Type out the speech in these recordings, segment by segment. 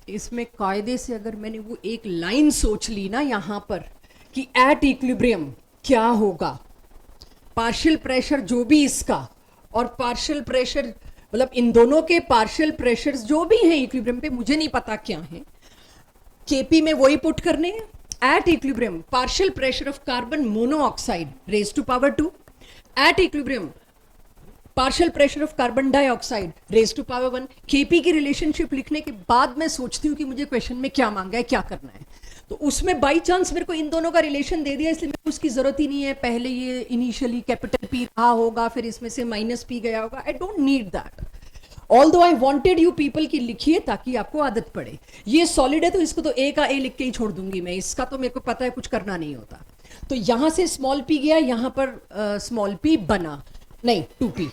इसमें कायदे से अगर मैंने वो एक लाइन सोच ली ना यहाँ पर कि एट इक्विलिब्रियम क्या होगा, पार्शियल प्रेशर जो भी इसका और पार्शियल प्रेशर मतलब इन दोनों के पार्शियल प्रेशर्स जो भी हैं इक्विलिब्रियम पे, मुझे नहीं पता क्या है, केपी में वही पुट करने हैं। At equilibrium partial pressure of carbon monoxide raise to power 2, at equilibrium partial pressure of carbon dioxide raise to power 1। KP की रिलेशनशिप लिखने के बाद मैं सोचती हूँ कि मुझे क्वेश्चन में क्या मांगा है, क्या करना है, तो उसमें बाई चांस मेरे को इन दोनों का रिलेशन दे दिया, इसलिए मेरे को उसकी जरूरत ही नहीं है। पहले ये इनिशियली कैपिटल पी रहा होगा, फिर इसमें से माइनस पी गया होगा, I don't need that. Although I wanted you people की लिखिए ताकि आपको आदत पड़े। ये सॉलिड है तो इसको तो ए का ए लिख के ही छोड़ दूंगी मैं, इसका तो मेरे को पता है कुछ करना नहीं होता। तो यहां से स्मॉल पी गया, यहां पर स्मॉल पी बना, नहीं 2p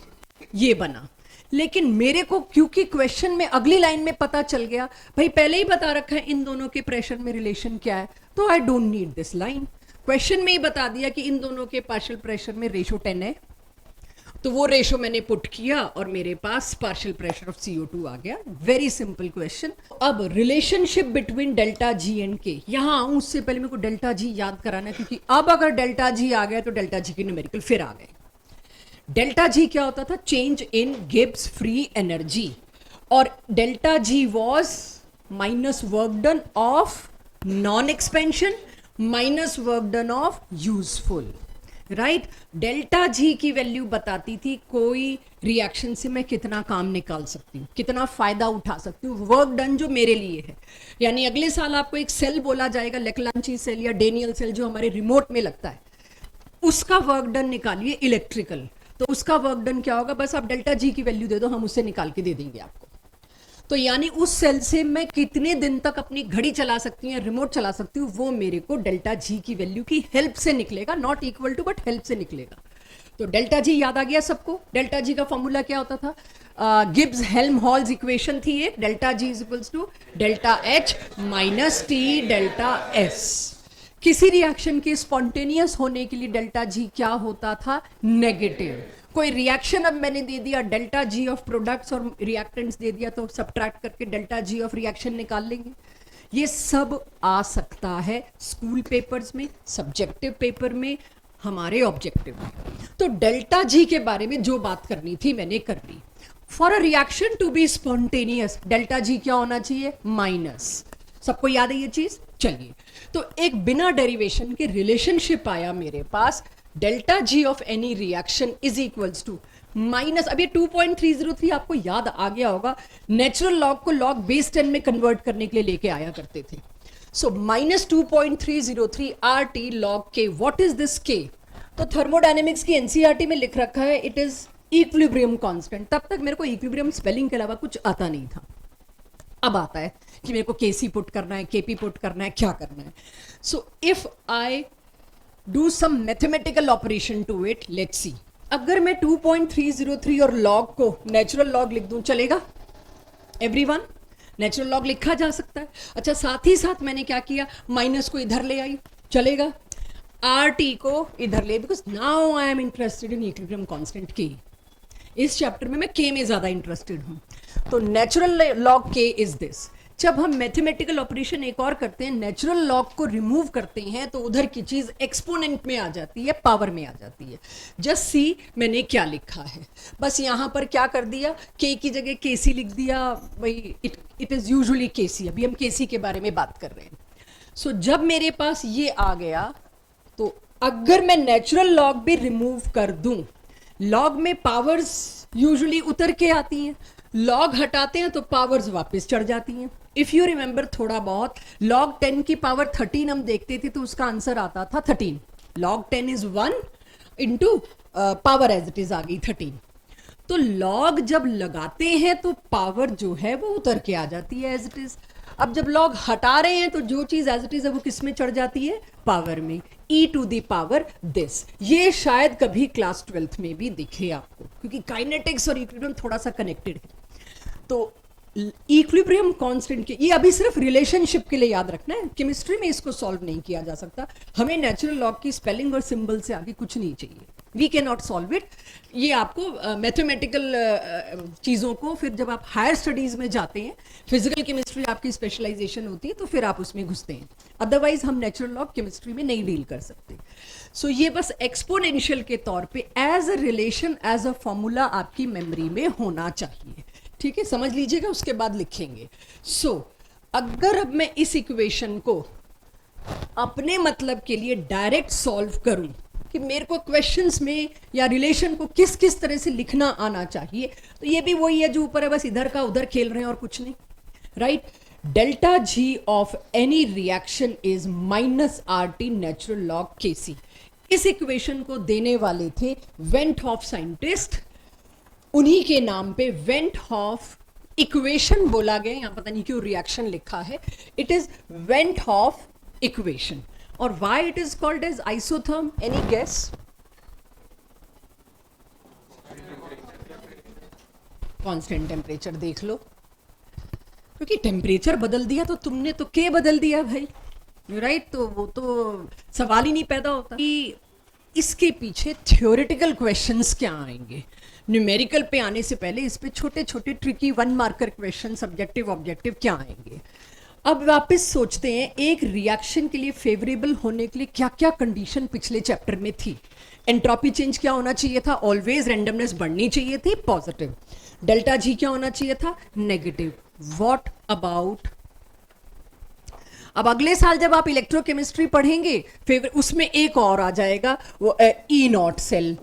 ये बना। लेकिन मेरे को क्योंकि क्वेश्चन में अगली लाइन में पता चल गया भाई पहले ही बता रखा है इन दोनों के प्रेशर में रिलेशन क्या है, तो I don't need this line. Question में ही बता दिया कि इन दोनों के पार्शियल प्रेशर में रेशो 10 है, तो वो रेशो मैंने पुट किया और मेरे पास पार्शियल प्रेशर ऑफ CO2 आ गया। Very simple question. अब relationship between delta G and K, यहां आऊं उससे पहले मेरे को डेल्टा जी याद कराना है, क्योंकि अब अगर डेल्टा जी आ गया तो डेल्टा जी के न्यूमेरिकल फिर आ गए। डेल्टा जी क्या होता था? Change in Gibbs free energy, और delta G was minus work done of non expansion minus work done of useful, right. Delta G की वैल्यू बताती थी कोई रिएक्शन से मैं कितना काम निकाल सकती हूँ, कितना फायदा उठा सकती हूँ, वर्क डन जो मेरे लिए है। यानी अगले साल आपको एक सेल बोला जाएगा, लेकलांची सेल या डेनियल सेल जो हमारे रिमोट में लगता है, उसका वर्क डन निकालिए इलेक्ट्रिकल, तो उसका वर्क डन क्या होगा? बस आप डेल्टा जी की वैल्यू दे दो, हम उससे निकाल के दे देंगे आपको। तो यानी उस सेल से मैं कितने दिन तक अपनी घड़ी चला सकती हूँ या रिमोट चला सकती हूँ, वो मेरे को डेल्टा जी की वैल्यू की हेल्प से निकलेगा, not equal to but help से निकलेगा। तो डेल्टा जी याद आ गया सबको? डेल्टा जी का फॉर्मूला क्या होता था? गिब्स हेल्महोल्ट्ज इक्वेशन थी एक, delta G is equals to delta H minus T delta S. किसी रिएक्शन के स्पॉन्टेनियस होने के लिए डेल्टा जी क्या होता था? नेगेटिव। कोई रिएक्शन अब मैंने दे दिया डेल्टा जी ऑफ प्रोडक्ट्स और रिएक्टेंट्स दे दिया, तो सब्ट्रैक्ट करके डेल्टा जी ऑफ रिएक्शन निकाल लेंगे। ये सब आ सकता है स्कूल पेपर्स में, सब्जेक्टिव पेपर में, हमारे ऑब्जेक्टिव में। तो डेल्टा जी के बारे में जो बात करनी थी मैंने कर ली। For a reaction to be spontaneous delta G क्या होना चाहिए? माइनस। सबको याद है ये चीज? चलिए, तो एक बिना डेरिवेशन के रिलेशनशिप आया मेरे पास, delta G of any reaction is equals to minus, अब ये 2.303 आपको याद आ गया होगा, नेचुरल लॉग को लॉग बेस 10 में कन्वर्ट करने के लिए लेके आया करते थे। So minus 2.303 R T log के। व्हाट इज दिस के? तो थर्मोडायनेमिक्स की एनसीईआरटी में लिख रखा है इट इज इक्विलिब्रियम कांस्टेंट। तब तक मेरे को इक्विलिब्रियम स्पेलिंग के अलावा कुछ आता नहीं था, अब आता है कि मेरे को केसी पुट करना है, केपी पुट करना है, क्या करना है। So if I do some mathematical operation to it, let's see. अगर मैं 2.303 और लॉग को नेचुरल लॉग लिख दूं, चलेगा? एवरीवन, नेचुरल लॉग लिखा जा सकता है। अच्छा, साथ ही साथ मैंने क्या किया? माइनस को इधर ले आई, चलेगा? आर टी को इधर ले, because now I am interested in equilibrium constant के। इस चैप्टर में मैं के में ज्यादा इंटरेस्टेड हूं। तो नेचुरल लॉग के इज दिस। जब हम मैथमेटिकल ऑपरेशन एक और करते हैं, नेचुरल लॉग को रिमूव करते हैं, तो उधर की चीज एक्सपोनेंट में आ जाती है, पावर में आ जाती है। जस्ट सी मैंने क्या लिखा है, बस यहां पर क्या कर दिया, के की जगह केसी लिख दिया। भाई इट इज यूजुअली केसी, अभी हम केसी के बारे में बात कर रहे हैं। सो जब मेरे पास ये आ गया, तो अगर मैं नेचुरल लॉग भी रिमूव कर दूं, लॉग में पावर्स यूजुअली उतर के आती हैं, लॉग हटाते हैं तो पावर्स वापस चढ़ जाती हैं। इफ यू रिमेंबर थोड़ा बहुत, लॉग 10 की पावर 13 हम देखते थे तो उसका आंसर आता था 13। Log 10 is 1 into power as it is आ गई 13। तो लॉग जब लगाते हैं तो पावर जो है वो उतर के आ जाती है एज इट इज। अब जब लॉग हटा रहे हैं तो जो चीज एज इट इज है वो किस में चढ़ जाती है? पावर में, e to the power this. ये शायद कभी क्लास 12th में भी दिखे आपको, क्योंकि काइनेटिक्स और इक्विलिब्रियम थोड़ा सा कनेक्टेड है। तो इक्विलिब्रियम कांस्टेंट के, ये अभी सिर्फ रिलेशनशिप के लिए याद रखना है, केमिस्ट्री में इसको सॉल्व नहीं किया जा सकता। हमें नेचुरल लॉग की स्पेलिंग और सिंबल से आगे कुछ नहीं चाहिए, we can not solve it. ये आपको मैथमेटिकल चीज़ों को फिर जब आप हायर स्टडीज़ में जाते हैं, फिजिकल केमिस्ट्री आपकी स्पेशलाइजेशन होती है, तो फिर आप उसमें घुसते हैं। अदरवाइज हम नेचुरल लॉ केमिस्ट्री में नहीं डील कर सकते। सो ये बस एक्सपोनेंशियल के तौर पे as a relation, as a formula आपकी मेमोरी में होना चाहिए। ठीक है, समझ लीजिएगा, उसके बाद लिखेंगे। सो अगर अब मैं इस इक्वेशन को अपने मतलब के लिए डायरेक्ट सॉल्व करूं कि मेरे को क्वेश्चंस में या रिलेशन को किस किस तरह से लिखना आना चाहिए, तो ये भी वही है जो ऊपर है, बस इधर का उधर खेल रहे हैं और कुछ नहीं, right. Delta G of any reaction is minus R T natural log के सी। इस इक्वेशन को देने वाले थे वेंट हॉफ साइंटिस्ट, उन्हीं के नाम पे वेंट हॉफ इक्वेशन बोला गया। यहां पता नहीं क्यों रिएक्शन लिखा है, it is van't Hoff equation. और why it is called as isotherm, any guess? Constant temperature देख लो, क्योंकि टेम्परेचर बदल दिया तो तुमने तो के बदल दिया भाई, राइट। तो वो तो सवाल ही नहीं पैदा होता कि इसके पीछे थ्योरेटिकल क्वेश्चंस क्या आएंगे। न्यूमेरिकल पे आने से पहले इस पे छोटे छोटे tricky 1 marker question, subjective objective क्या आएंगे। अब वापस सोचते हैं, एक रिएक्शन के लिए फेवरेबल होने के लिए क्या क्या कंडीशन पिछले चैप्टर में थी। एंट्रोपी चेंज क्या होना चाहिए था, ऑलवेज रैंडमनेस बढ़नी चाहिए थी, पॉजिटिव। डेल्टा जी क्या होना चाहिए था, नेगेटिव। व्हाट अबाउट, अब अगले साल जब आप इलेक्ट्रोकेमिस्ट्री पढ़ेंगे उसमें एक और आ जाएगा, वो ई नॉट सेल।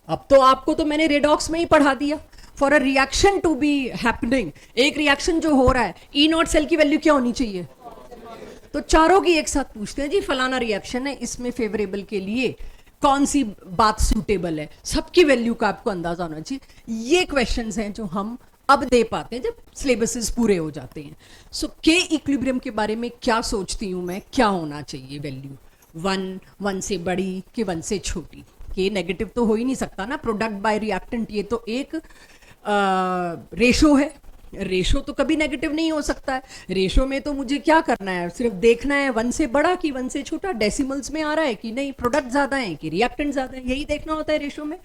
अब तो आपको तो मैंने रेडॉक्स में ही पढ़ा दिया, for a reaction to be happening, एक रिएक्शन जो हो रहा है, ई नॉट सेल की वैल्यू क्या होनी चाहिए। तो चारों की एक साथ पूछते हैं, जी फलाना रिएक्शन है, इसमें फेवरेबल के लिए कौन सी बात सूटेबल है, सबकी वैल्यू का आपको अंदाजा होना चाहिए। ये क्वेश्चंस हैं जो हम अब दे पाते हैं जब सिलेबसेस पूरे हो जाते हैं। सो के इक्विलिब्रियम के बारे में क्या सोचती हूं मैं, क्या होना चाहिए वैल्यू, 1 से बड़ी कि 1 से छोटी। के नेगेटिव तो हो ही नहीं सकता ना, प्रोडक्ट बाय रिएक्टेंट ये तो एक रेशो है, रेशो तो कभी नेगेटिव नहीं हो सकता है। रेशो में तो मुझे क्या करना है, सिर्फ देखना है 1 से बड़ा कि 1 से छोटा, डेसिमल्स में आ रहा है कि नहीं, प्रोडक्ट ज्यादा है कि रिएक्टेंट ज्यादा है, यही देखना होता है रेशो में।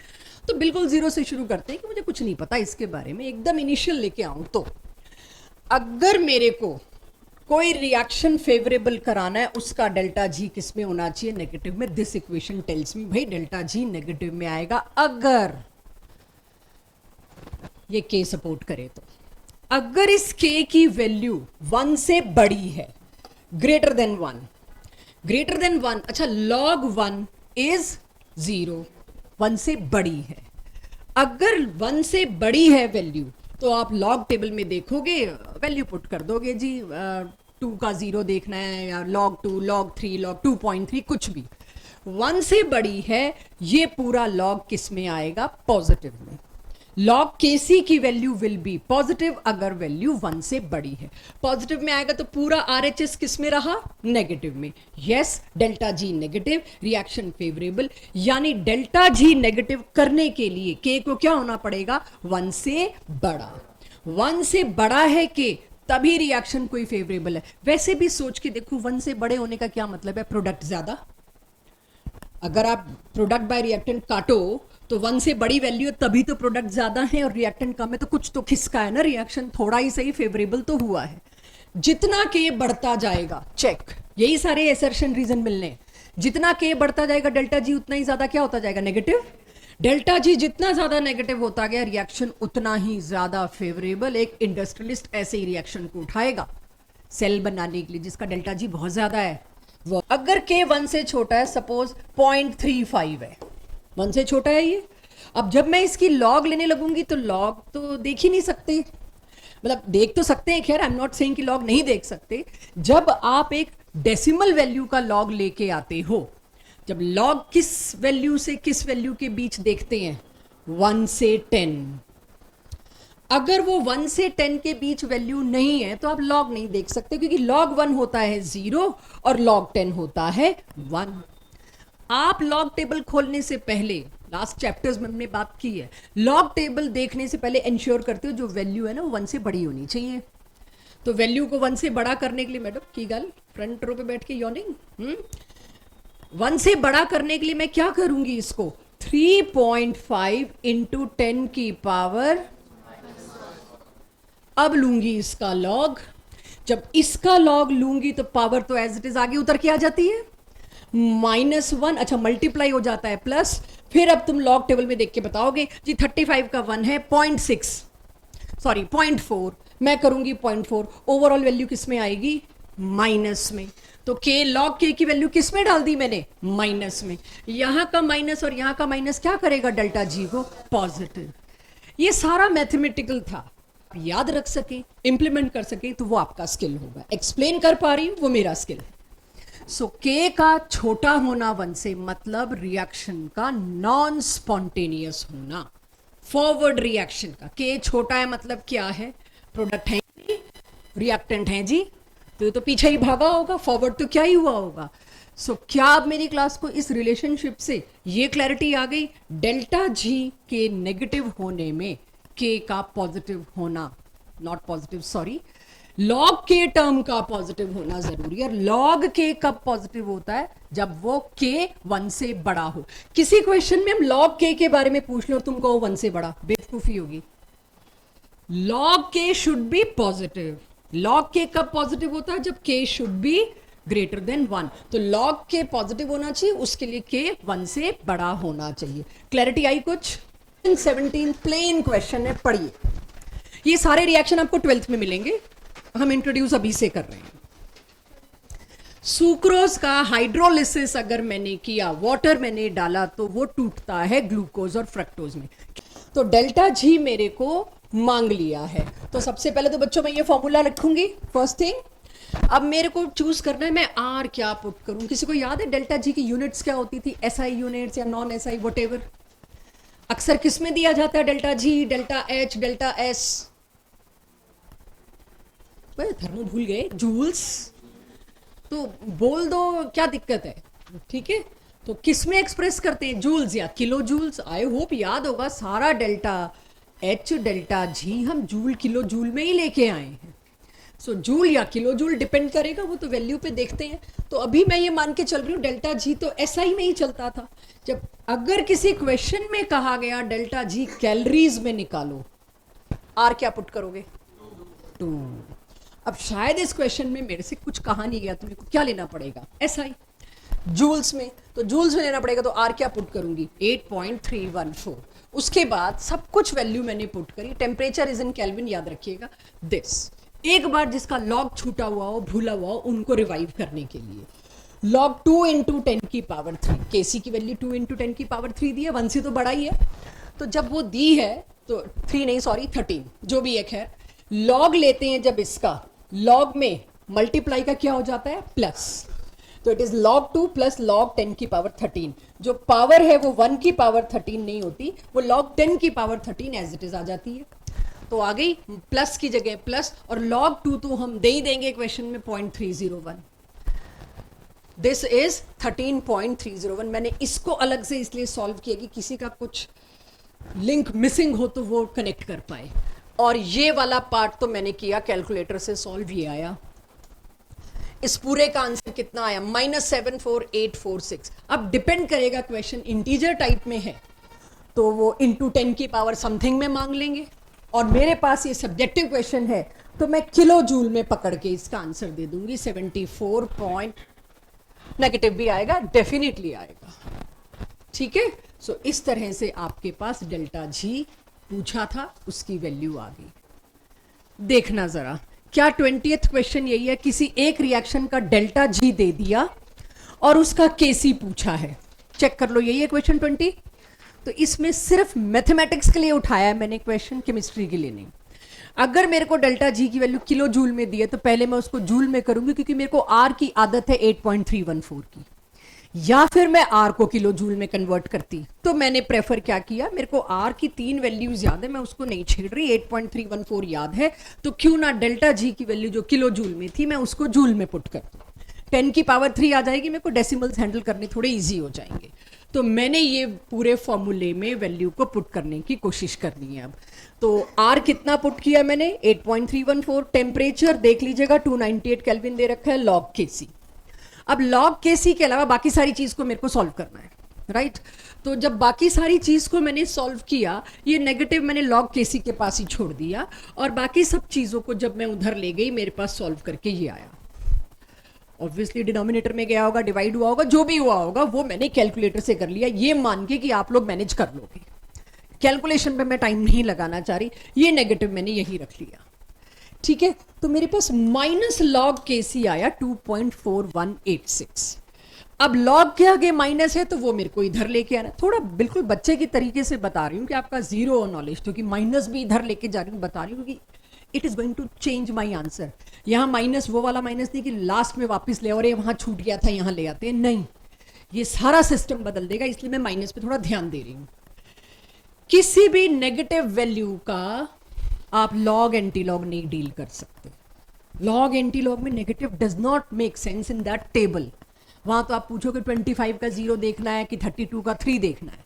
तो बिल्कुल जीरो से शुरू करते हैं कि मुझे कुछ नहीं पता इसके बारे में, एकदम इनिशियल लेके आऊं। तो अगर मेरे को कोई रिएक्शन फेवरेबल कराना है, उसका डेल्टा जी किस में होना चाहिए, नेगेटिव में। दिस इक्वेशन टेल्स मी भाई डेल्टा जी नेगेटिव में आएगा अगर ये के सपोर्ट करे। तो अगर इस के की वैल्यू 1 से बड़ी है, ग्रेटर देन 1, ग्रेटर देन 1, अच्छा log 1 इज 0, 1 से बड़ी है। अगर 1 से बड़ी है वैल्यू तो आप लॉग टेबल में देखोगे, वैल्यू पुट कर दोगे जी, 2 का 0 देखना है या log 2, log 3, log 2.3, कुछ भी। 1 से बड़ी है, ये पूरा log किस में आएगा, पॉजिटिव में। log kc की वैल्यू विल बी पॉजिटिव अगर वैल्यू 1 से बड़ी है। पॉजिटिव में आएगा तो पूरा RHS किस में रहा, नेगेटिव में। Yes, delta G negative, reaction favourable, यानी डेल्टा जी नेगेटिव करने के लिए k को क्या होना पड़ेगा, 1 से बड़ा। 1 से बड़ा है k, तभी रिएक्शन कोई फेवरेबल है। वैसे भी सोच के देखो, 1 से बड़े होने का क्या मतलब है, प्रोडक्ट ज्यादा। अगर आप प्रोडक्ट बाय रिएक्टेंट काटो तो 1 से बड़ी वैल्यू है, तभी तो प्रोडक्ट ज्यादा है, और रिएक्टेंट कम है तो कुछ तो खिसका है ना, रिएक्शन थोड़ा ही सही फेवरेबल तो हुआ है। जितना के बढ़ता जाएगा, चेक, यही सारे एसर्शन रीजन मिलने, जितना के बढ़ता जाएगा डेल्टा जी उतना ही ज्यादा क्या होता जाएगा, नेगेटिव। डेल्टा जी जितना ज्यादा नेगेटिव होता गया, रिएक्शन उतना ही ज्यादा फेवरेबल। एक इंडस्ट्रियलिस्ट ऐसे ही रिएक्शन को उठाएगा सेल बनाने के लिए जिसका डेल्टा जी बहुत ज्यादा है। वो अगर के 1 से छोटा है, सपोज 0.35 है, 1 से छोटा है ये। अब जब मैं इसकी लॉग लेने लगूंगी तो लॉग तो देख ही नहीं सकते, मतलब देख तो सकते हैं, खैर आई एम नॉट सेइंग कि लॉग नहीं देख सकते। जब आप एक डेसिमल वैल्यू का लॉग लेके आते हो, जब लॉग किस वैल्यू से किस वैल्यू के बीच देखते हैं, 1 से 10, अगर वो 1 से 10 के बीच वैल्यू नहीं है तो आप लॉग नहीं देख सकते, क्योंकि log 1 होता है 0 और log 10 होता है 1। आप लॉग टेबल खोलने से पहले, लास्ट चैप्टर्स में हमने बात की है, लॉग टेबल देखने से पहले इंश्योर करते हो जो वैल्यू है ना वो 1 से बड़ी होनी चाहिए। तो वैल्यू को 1 से बड़ा करने के लिए, मैडम की गल फ्रंट रो पे बैठ के यॉर्निंग, 1 से बड़ा करने के लिए मैं क्या करूंगी, इसको 3.5 इंटू 10 की पावर, अब लूंगी इसका लॉग। जब इसका लॉग लूंगी तो पावर तो एज इट इज आगे उतर के आ जाती है, -1, अच्छा मल्टीप्लाई हो जाता है प्लस, फिर अब तुम लॉग टेबल में देख के बताओगे जी 35 का 1 है 0.6, सॉरी 0.4, मैं करूंगी 0.4, ओवरऑल वैल्यू किस में आएगी, माइनस में। तो के लॉग के की वैल्यू किस में डाल दी मैंने, माइनस में। यहां का माइनस और यहां का माइनस क्या करेगा, डेल्टा जी को पॉजिटिव। ये सारा मैथमेटिकल था, याद रख सके, इंप्लीमेंट कर सके तो वो आपका स्किल होगा। एक्सप्लेन कर पा रही हूं वो मेरा स्किल है। सो के का छोटा होना 1 से मतलब रिएक्शन का नॉन स्पॉन्टेनियस होना, फॉरवर्ड रिएक्शन का। के छोटा है मतलब क्या है, प्रोडक्ट है रिएक्टेंट है जी, तो ये तो पीछे ही भागा होगा, फॉरवर्ड तो क्या ही हुआ होगा। सो क्या अब मेरी क्लास को इस रिलेशनशिप से ये क्लैरिटी आ गई, डेल्टा जी के नेगेटिव होने में के का पॉजिटिव होना, नॉट पॉजिटिव सॉरी, लॉग के टर्म का पॉजिटिव होना जरूरी है। लॉग के कब पॉजिटिव होता है, जब वो के 1 से बड़ा हो। किसी क्वेश्चन में हम लॉग के बारे में पूछ लो और तुम कहो 1 से बड़ा, बेवकूफी होगी। लॉग के शुड बी पॉजिटिव। लॉग के कब पॉजिटिव होता है, जब के शुड बी ग्रेटर देन 1। तो लॉग के पॉजिटिव होना चाहिए, उसके लिए के 1 से बड़ा होना चाहिए। क्लैरिटी आई कुछ? 17 प्लेन क्वेश्चन है, पढ़िए। ये सारे रिएक्शन आपको 12th में मिलेंगे, हम इंट्रोड्यूस अभी से कर रहे हैं। सुक्रोज का हाइड्रोलिसिस अगर मैंने किया, वाटर मैंने डाला, तो वो टूटता है ग्लूकोज और फ्रक्टोज में। तो डेल्टा जी मेरे को मांग लिया है, तो सबसे पहले तो बच्चों मैं ये फॉर्मूला रखूंगी फर्स्ट थिंग। अब मेरे को चूज करना है मैं आर क्या पुट करूं। किसी को याद है डेल्टा जी की यूनिट्स क्या होती थी, एसआई यूनिट्स या नॉन एसआई व्हाटएवर। अक्सर किस में दिया जाता है, delta G, delta H, delta S, thermo भूल गए, जूल्स, तो बोल दो क्या दिक्कत है, ठीक है। तो किस में एक्सप्रेस करते हैं, जूल्स या किलो जूल्स। आई होप याद होगा सारा डेल्टा एच डेल्टा जी हम जूल किलो जूल में ही लेके आए हैं। सो जूल या किलो जूल डिपेंड करेगा, वो तो वैल्यू पे देखते हैं। तो अभी मैं ये मान के चल रही हूँ डेल्टा जी तो एसआई में ही चलता था। जब अगर किसी क्वेश्चन में कहा गया डेल्टा जी कैलोरीज में निकालो, आर क्या पुट करोगे, 2। अब शायद इस क्वेश्चन में मेरे से कुछ कहा नहीं गया, तो मेरे को क्या लेना पड़ेगा, एसआई जूल्स में। तो जूल्स में लेना पड़ेगा, तो आर क्या पुट करूंगी, 8.314। उसके बाद सब कुछ वैल्यू मैंने पुट करी। टेम्परेचर इज इन केल्विन, याद रखिएगा दिस। एक बार जिसका लॉग छूटा हुआ हो, भूला हुआ हो, उनको रिवाइव करने के लिए लॉग 2 इंटू 10 की पावर 3, केसी की वैल्यू 2 इंटू 10 की पावर 3 दी है, 1 से तो बड़ा ही है। तो जब वो दी है तो 3 नहीं सॉरी 13, जो भी एक है, लॉग लेते हैं जब इसका, लॉग में मल्टीप्लाई का क्या हो जाता है, प्लस। तो it is log 2 plus log 10 की पावर 13। जो पावर है वो 1 की पावर 13 नहीं होती, वो log 10 की पावर 13 एज इट इज आ जाती है। तो आ गई प्लस की जगह प्लस, और log 2 तो हम दे ही देंगे क्वेश्चन में 0.301। This is 13.301। मैंने इसको अलग से इसलिए सॉल्व किया कि किसी का कुछ लिंक मिसिंग हो तो वो कनेक्ट कर पाए। और ये वाला पार्ट तो मैंने किया कैलकुलेटर से सॉल्व, ये आया। इस पूरे का आंसर कितना आया, -74846। अब डिपेंड करेगा क्वेश्चन इंटीजर टाइप में है तो वो इंटू 10 की पावर समथिंग में मांग लेंगे, और मेरे पास ये सब्जेक्टिव क्वेश्चन है तो मैं किलो जूल में पकड़ के इसका आंसर दे दूंगी। 74 नेगेटिव भी आएगा, डेफिनेटली आएगा, ठीक है। सो इस तरह से आपके पास डेल्टा जी पूछा था, उसकी वैल्यू आ गई। देखना जरा, क्या 20th क्वेश्चन यही है, किसी एक रिएक्शन का डेल्टा जी दे दिया और उसका केसी पूछा है। चेक कर लो, यही है क्वेश्चन 20। तो इसमें सिर्फ मैथमेटिक्स के लिए उठाया है मैंने क्वेश्चन, केमिस्ट्री के लिए नहीं। अगर मेरे को डेल्टा जी की वैल्यू किलो जूल में दी है तो पहले मैं उसको जूल में करूंगी, क्योंकि मेरे को आर की आदत है 8.314 की, या फिर मैं आर को किलो जूल में कन्वर्ट करती। तो मैंने प्रेफर क्या किया, मेरे को आर की 3 वैल्यूज याद है, मैं उसको नहीं छेड़ रही, 8.314 याद है, तो क्यों ना डेल्टा जी की वैल्यू जो किलो जूल में थी मैं उसको जूल में पुट कर दूं। 10 की पावर 3 आ जाएगी, मेरे को डेसिमल्स हैंडल करने थोड़े ईजी हो जाएंगे। तो मैंने ये पूरे फॉर्मूले में वैल्यू को पुट करने की कोशिश करनी है अब। तो आर कितना पुट किया मैंने, 8.314। टेम्परेचर देख लीजिएगा 298 केल्विन दे रखा है, लॉग केसी। अब लॉग केसी के अलावा बाकी सारी चीज को मेरे को सॉल्व करना है। राइट तो जब बाकी सारी चीज को मैंने सॉल्व किया, ये नेगेटिव मैंने लॉग केसी के पास ही छोड़ दिया, और बाकी सब चीजों को जब मैं उधर ले गई मेरे पास सॉल्व करके ये आया। ऑब्वियसली डिनोमिनेटर में गया होगा, डिवाइड हुआ होगा, जो भी हुआ होगा वो मैंने कैलकुलेटर से कर लिया, ये मान के कि आप लोग मैनेज कर लोगे। कैलकुलेशन पे मैं टाइम नहीं लगाना चाह रही, ये नेगेटिव मैंने यही रख लिया। ठीक है, तो मेरे पास माइनस लॉग केसी आया 2.4186। अब लॉग के आगे माइनस है तो वो मेरे को इधर लेके आना, थोड़ा बिल्कुल बच्चे की तरीके से बता रही हूँ कि आपका जीरो नॉलेज, क्योंकि माइनस भी इधर लेके जा रही हूँ, बता रही हूँ कि it is going to change my answer. यहाँ माइनस वो वाला माइनस नहीं कि लास्ट में वापस ले और ये वहां छूट गया था यहाँ ले आते हैं, नहीं, ये सारा सिस्टम बदल देगा, इसलिए मैं माइनस पे थोड़ा ध्यान दे रही हूँ। किसी भी नेगेटिव वैल्यू का आप लॉग एंटी लॉग नहीं डील कर सकते। लॉग एंटी लॉग में negative does not make sense in that table. वहां तो आप पूछोगे 25 का 0 देखना है कि 32 का 3 देखना है,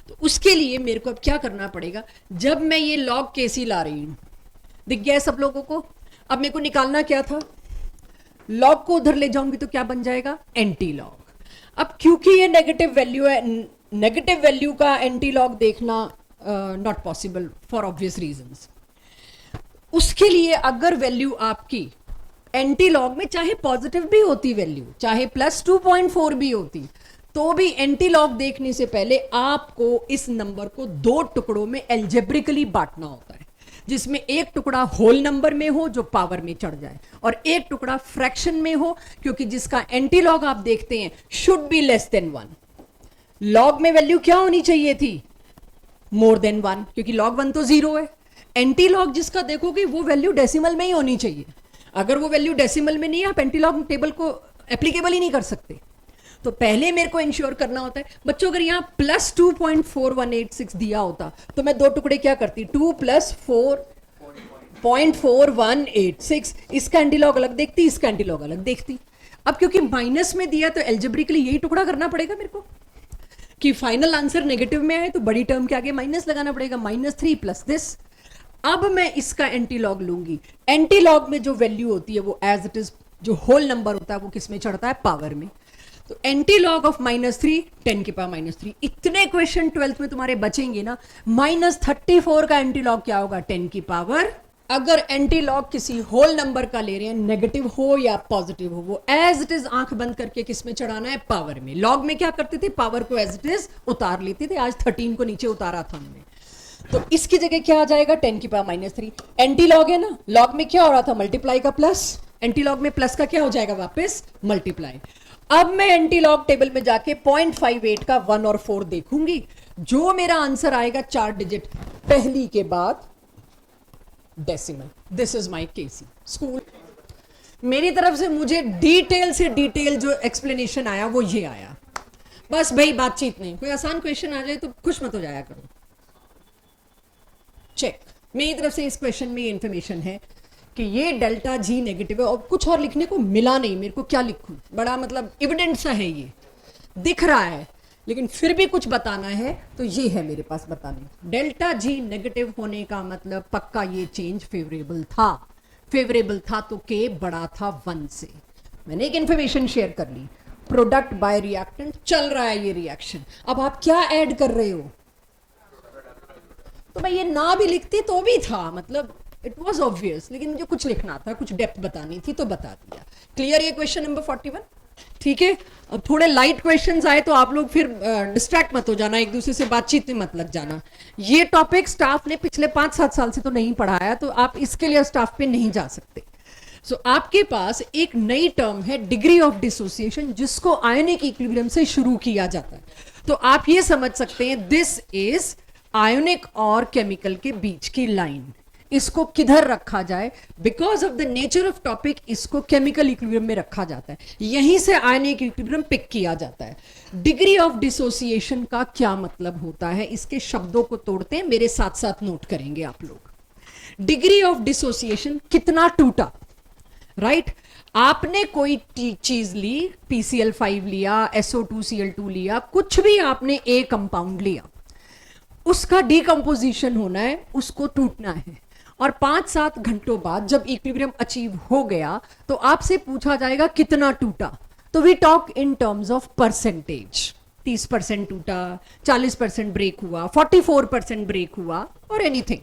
तो उसके लिए मेरे को अब क्या करना पड़ेगा, जब मैं ये लॉग केसी ला रही हूं, दिख गया सब लोगों को, अब मेरे को निकालना क्या था, लॉग को उधर ले जाऊंगी तो क्या बन जाएगा, एंटी लॉग। अब क्योंकि ये नेगेटिव वैल्यू है, नेगेटिव वैल्यू का एंटी लॉग देखना not possible for obvious reasons. उसके लिए अगर वैल्यू आपकी एंटी लॉग में चाहे पॉजिटिव भी होती वैल्यू, चाहे +2.4 भी होती, तो भी एंटी लॉग देखने से पहले आपको इस नंबर को 2 टुकड़ों में एल्जेब्रिकली बांटना होता है, जिसमें एक टुकड़ा होल नंबर में हो जो पावर में चढ़ जाए, और एक टुकड़ा फ्रैक्शन में हो, क्योंकि जिसका एंटी लॉग आप देखते हैं should be less than 1। Log में वैल्यू क्या होनी चाहिए थी, मोर देन 1, क्योंकि log 1 तो 0 है। एंटी लॉग जिसका देखोगे वो वैल्यू डेसिमल में ही होनी चाहिए, अगर वो वैल्यू डेसिमल में नहीं है आप एंटी लॉग टेबल को एप्लीकेबल ही नहीं कर सकते। तो पहले मेरे को इंश्योर करना होता है, बच्चों अगर यहाँ +2.4186 दिया होता तो मैं 2 टुकड़े क्या करती, 2 + 4.4186, इसका एंटी लॉग अलग देखती, इसका एंटी लॉग अलग देखती। अब क्योंकि माइनस में दिया तो एल्जेब्रिकली यही टुकड़ा करना पड़ेगा मेरे को, कि फाइनल आंसर नेगेटिव में आए तो बड़ी टर्म के आगे माइनस लगाना पड़ेगा, -3 + दिस। अब मैं इसका एंटी लॉग लूंगी, एंटी लॉग में जो वैल्यू होती है वो एज इट इज, जो होल नंबर होता है वो किस में चढ़ता है, पावर में। तो एंटी लॉग ऑफ -3 10 की पावर -3। इतने क्वेश्चन 12th में तुम्हारे बचेंगे ना। -34 का एंटी लॉग क्या होगा, 10 की पावर। अगर एंटी लॉग किसी होल नंबर का ले रहे हैं, नेगेटिव हो या पॉजिटिव हो, वो एज इट इज आंख बंद करके किस में चढ़ाना है, पावर में। लॉग में क्या करते थे, पावर को एज इट इज उतार लेते थे, आज 13 को नीचे उतारा था हमने, तो इसकी जगह क्या आ जाएगा, 10 की पावर -3। एंटी लॉग है ना, लॉग में क्या हो रहा था, मल्टीप्लाई का प्लस, एंटी लॉग में प्लस का क्या हो जाएगा, वापस मल्टीप्लाई। अब मैं एंटी लॉग टेबल में जाके 0.58 का 1 और 4 देखूंगी, जो मेरा आंसर आएगा 4 डिजिट पहली के बाद decimal. This is my KC. School मेरी तरफ से मुझे डिटेल से डिटेल जो एक्सप्लेनेशन आया वो ये आया, बस भाई बातचीत नहीं। कोई आसान क्वेश्चन आ जाए तो खुश मत हो जाया करो। चेक, मेरी तरफ से इस क्वेश्चन में ये इंफॉर्मेशन है कि ये डेल्टा जी नेगेटिव है, और कुछ और लिखने को मिला नहीं मेरे को, क्या लिखूं, बड़ा मतलब एविडेंट सा है, ये दिख रहा है, लेकिन फिर भी कुछ बताना है तो ये है मेरे पास बताने। डेल्टा जी नेगेटिव होने का मतलब पक्का ये चेंज फेवरेबल था, फेवरेबल था तो के बड़ा था 1 से। मैंने एक इंफॉर्मेशन शेयर कर ली, प्रोडक्ट बाय रिएक्टेंट चल रहा है ये रिएक्शन, अब आप क्या ऐड कर रहे हो, तो भाई ये ना भी लिखती तो भी था, मतलब इट वॉज ऑब्वियस, लेकिन मुझे कुछ लिखना था, कुछ डेप्थ बतानी थी तो बता दिया। क्लियर ये क्वेश्चन नंबर 41? ठीक है, अब थोड़े लाइट क्वेश्चंस आए तो आप लोग फिर डिस्ट्रैक्ट मत हो जाना, एक दूसरे से बातचीत में मत लग जाना। ये टॉपिक स्टाफ ने पिछले 5-7 साल से तो नहीं पढ़ाया, तो आप इसके लिए स्टाफ पे नहीं जा सकते। सो आपके पास एक नई टर्म है डिग्री ऑफ डिसोसिएशन, जिसको आयनिक इक्विलिब्रियम से शुरू किया जाता है। तो आप ये समझ सकते हैं दिस इज आयोनिक और केमिकल के बीच की लाइन, इसको किधर रखा जाए, because of the nature of topic इसको केमिकल इक्विलिब्रियम में रखा जाता है, यहीं से आयनिक इक्विलिब्रियम पिक किया जाता है। डिग्री ऑफ डिसोसिएशन का क्या मतलब होता है, इसके शब्दों को तोड़ते हैं, मेरे साथ साथ नोट करेंगे आप लोग। डिग्री ऑफ डिसोसिएशन, कितना टूटा, राइट? आपने कोई चीज ली, PCl5 लिया, SO2Cl2 लिया, कुछ भी आपने ए कंपाउंड लिया, उसका डिकम्पोजिशन होना है, उसको टूटना है, और 5-7 घंटों बाद जब इक्विलिब्रियम अचीव हो गया तो आपसे पूछा जाएगा कितना टूटा, तो we talk in terms of percentage. 30% टूटा, 40% ब्रेक हुआ, 44% ब्रेक हुआ, और एनीथिंग।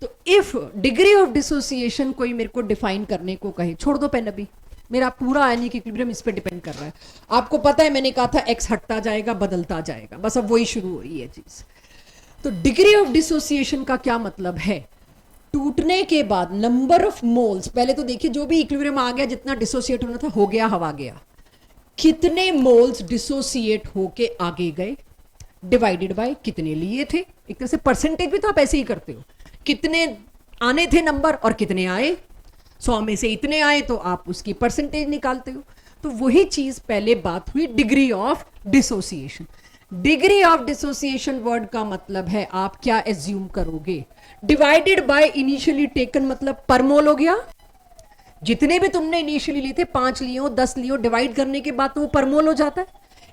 तो इफ डिग्री ऑफ डिसोसिएशन कोई मेरे को डिफाइन करने को कहे, छोड़ दो पेन अभी, मेरा पूरा आयनिक इक्विलिब्रियम इस पे डिपेंड कर रहा है। आपको पता है मैंने कहा था एक्स हटता जाएगा, बदलता जाएगा, बस अब वही शुरू हो रही है चीज। तो डिग्री ऑफ डिसोसिएशन का क्या मतलब है? टूटने के बाद नंबर ऑफ मोल्स, पहले तो देखिए जो भी इक्विलिब्रियम आ गया, जितना डिसोसिएट होना था हो गया, हवा गया, कितने मोल्स डिसोसिएट होके आगे गए, डिवाइडेड बाय कितने लिए थे। एक तरह से परसेंटेज भी तो आप ऐसे ही करते हो, कितने आने थे नंबर और कितने आए, 100 में से इतने आए तो आप उसकी परसेंटेज निकालते हो। तो वही चीज पहले बात हुई degree of dissociation. Degree of dissociation word का मतलब है आप क्या एज्यूम करोगे, डिवाइडेड बाय इनिशियली टेकन, मतलब पर मोल हो गया, जितने भी तुमने इनिशियली लिए थे, 5 लिए हो 10 लिए हो, डिवाइड करने के बाद तो वो पर मोल हो जाता है।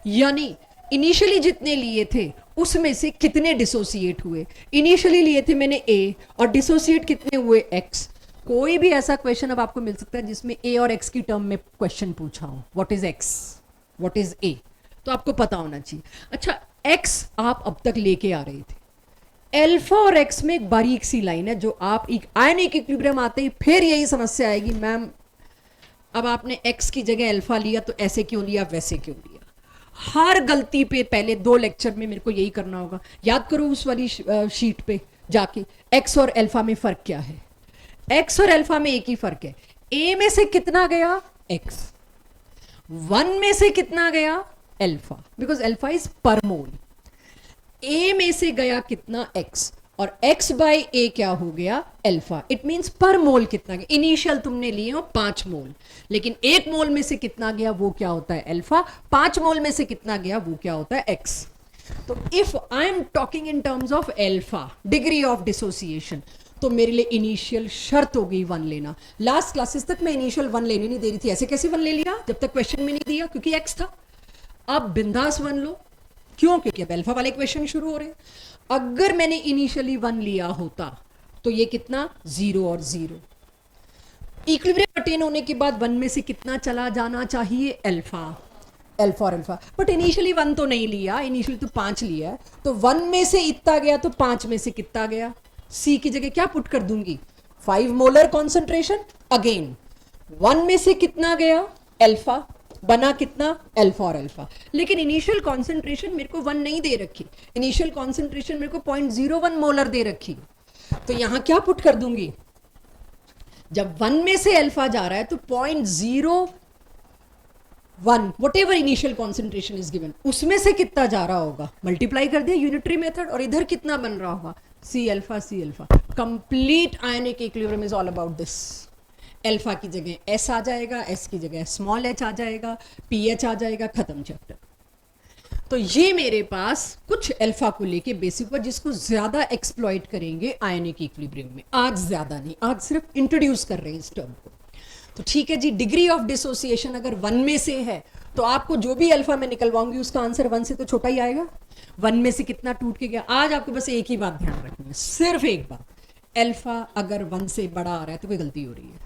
यानी इनिशियली जितने लिए थे उसमें से कितने डिसोसिएट हुए, इनिशियली लिए थे मैंने ए और डिसोसिएट कितने हुए एक्स। कोई भी ऐसा क्वेश्चन अब आपको मिल सकता है जिसमें ए और एक्स की टर्म में क्वेश्चन पूछा हो, what is x, what is a, तो आपको पता होना चाहिए। अच्छा, एक्स आप अब तक लेके आ रहे थे, एल्फा और एक्स में एक बारीक सी लाइन है जो आप एक आयनिक इक्विलिब्रियम आते ही फिर यही समस्या आएगी, मैम अब आपने एक्स की जगह अल्फा लिया तो ऐसे क्यों लिया, वैसे क्यों लिया। हर गलती पे पहले 2 लेक्चर में मेरे को यही करना होगा, याद करो उस वाली शीट पे जाके एक्स और अल्फा में फर्क क्या है। एक्स और अल्फा में एक ही फर्क है, ए में से कितना गया एक्स, 1 में से कितना गया अल्फा, बिकॉज अल्फा इज पर मोल। ए में से गया कितना एक्स और एक्स बाय ए क्या हो गया अल्फा, इट मींस पर मोल कितना गया। इनिशियल तुमने लिए हो 5 मोल, लेकिन 1 मोल में से कितना गया वो क्या होता है अल्फा, 5 मोल में से कितना गया वो क्या होता है एक्स। तो if I am talking in terms of alpha degree of dissociation, तो मेरे लिए इनिशियल शर्त हो गई 1 लेना। लास्ट क्लासेस तक मैं इनिशियल 1 लेने नहीं दे रही थी, ऐसे कैसे 1 ले लिया जब तक क्वेश्चन में नहीं दिया, क्योंकि एक्स था। अब बिंदास 1 लो, क्यों, क्योंकि अब अल्फा वाले क्वेश्चन शुरू हो रहे हैं। अगर मैंने इनिशियली 1 लिया होता तो ये कितना 0 और 0, इक्विलिब्रियम अटेन होने के बाद 1 में से कितना चला जाना चाहिए अल्फा, अल्फा और अल्फा, बट इनिशियली 1 तो नहीं लिया, इनिशियली तो 5 लिया, तो 1 में से इतना गया तो 5 में से कितना गया, सी की जगह क्या पुट कर दूंगी 5 मोलर कॉन्सेंट्रेशन, अगेन 1 में से कितना गया अल्फा, बना कितना अल्फा और अल्फा। लेकिन इनिशियल कॉन्सेंट्रेशन मेरे को 1 नहीं दे रखी, इनिशियल कॉन्सेंट्रेशन मेरे को 0.01 मोलर दे रखी, तो यहां क्या पुट कर दूंगी, जब 1 में से अल्फा जा रहा है तो 0.01 what ever initial concentration is given, उसमें से कितना जा रहा होगा, मल्टीप्लाई कर दिया यूनिटरी मेथड, और इधर कितना बन रहा होगा C alpha C alpha. Complete ionic equilibrium is all about this. Alpha की जगह एस आ जाएगा, एस की जगह स्मॉल एच आ जाएगा, पी एच आ जाएगा, खत्म चैप्टर। तो ये मेरे पास कुछ अल्फा को लेके बेसिक पर जिसको ज्यादा एक्सप्लॉइट करेंगे आयनिक इक्विलिब्रियम में, आज ज्यादा नहीं, आज सिर्फ इंट्रोड्यूस कर रहे हैं इस टर्म को। तो ठीक है जी, डिग्री ऑफ डिसोसिएशन अगर 1 में से है तो आपको जो भी अल्फा में निकलवाऊंगी उसका आंसर 1 से तो छोटा ही आएगा। 1 में से कितना टूट के गया, आज आपको बस एक ही बात ध्यान रखनी है, सिर्फ एक बात, अल्फा अगर 1 से बड़ा आ रहा है तो कोई गलती हो रही है।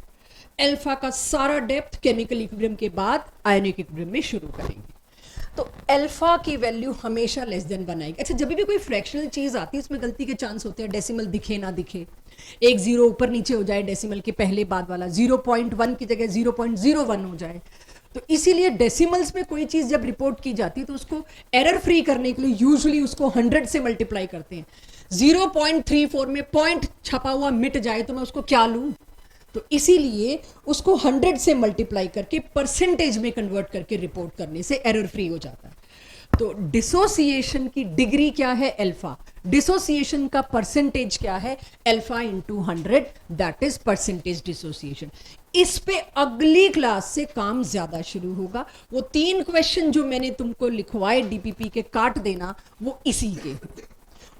अल्फा का सारा डेप्थ केमिकल इक्विलिब्रियम के बाद आयनिक इक्विलिब्रियम में शुरू करेंगे। तो अल्फा की वैल्यू हमेशा लेस देन बनाएगी। अच्छा, जब भी कोई फ्रैक्शनल चीज आती है उसमें गलती के चांस होते हैं, डेसिमल दिखे ना दिखे, एक 0 ऊपर नीचे हो जाए डेसिमल के पहले बाद वाला, 0.1 की जगह 0.01 हो जाए। तो इसीलिए डेसिमल्स में कोई चीज जब रिपोर्ट की जाती है तो उसको एरर फ्री करने के लिए यूजुअली उसको 100 से मल्टीप्लाई करते हैं। 0.34 में पॉइंट छपा हुआ मिट जाए तो मैं उसको क्या लूं, तो इसीलिए उसको 100 से मल्टीप्लाई करके परसेंटेज में कन्वर्ट करके रिपोर्ट करने से एरर फ्री हो जाता है। तो डिसोसिएशन की डिग्री क्या है अल्फा, डिसोसिएशन का परसेंटेज क्या है alpha into 100, that is percentage dissociation. इस पे अगली क्लास से काम ज्यादा शुरू होगा। वो 3 क्वेश्चन जो मैंने तुमको लिखवाए डीपीपी के काट देना, वो इसी के,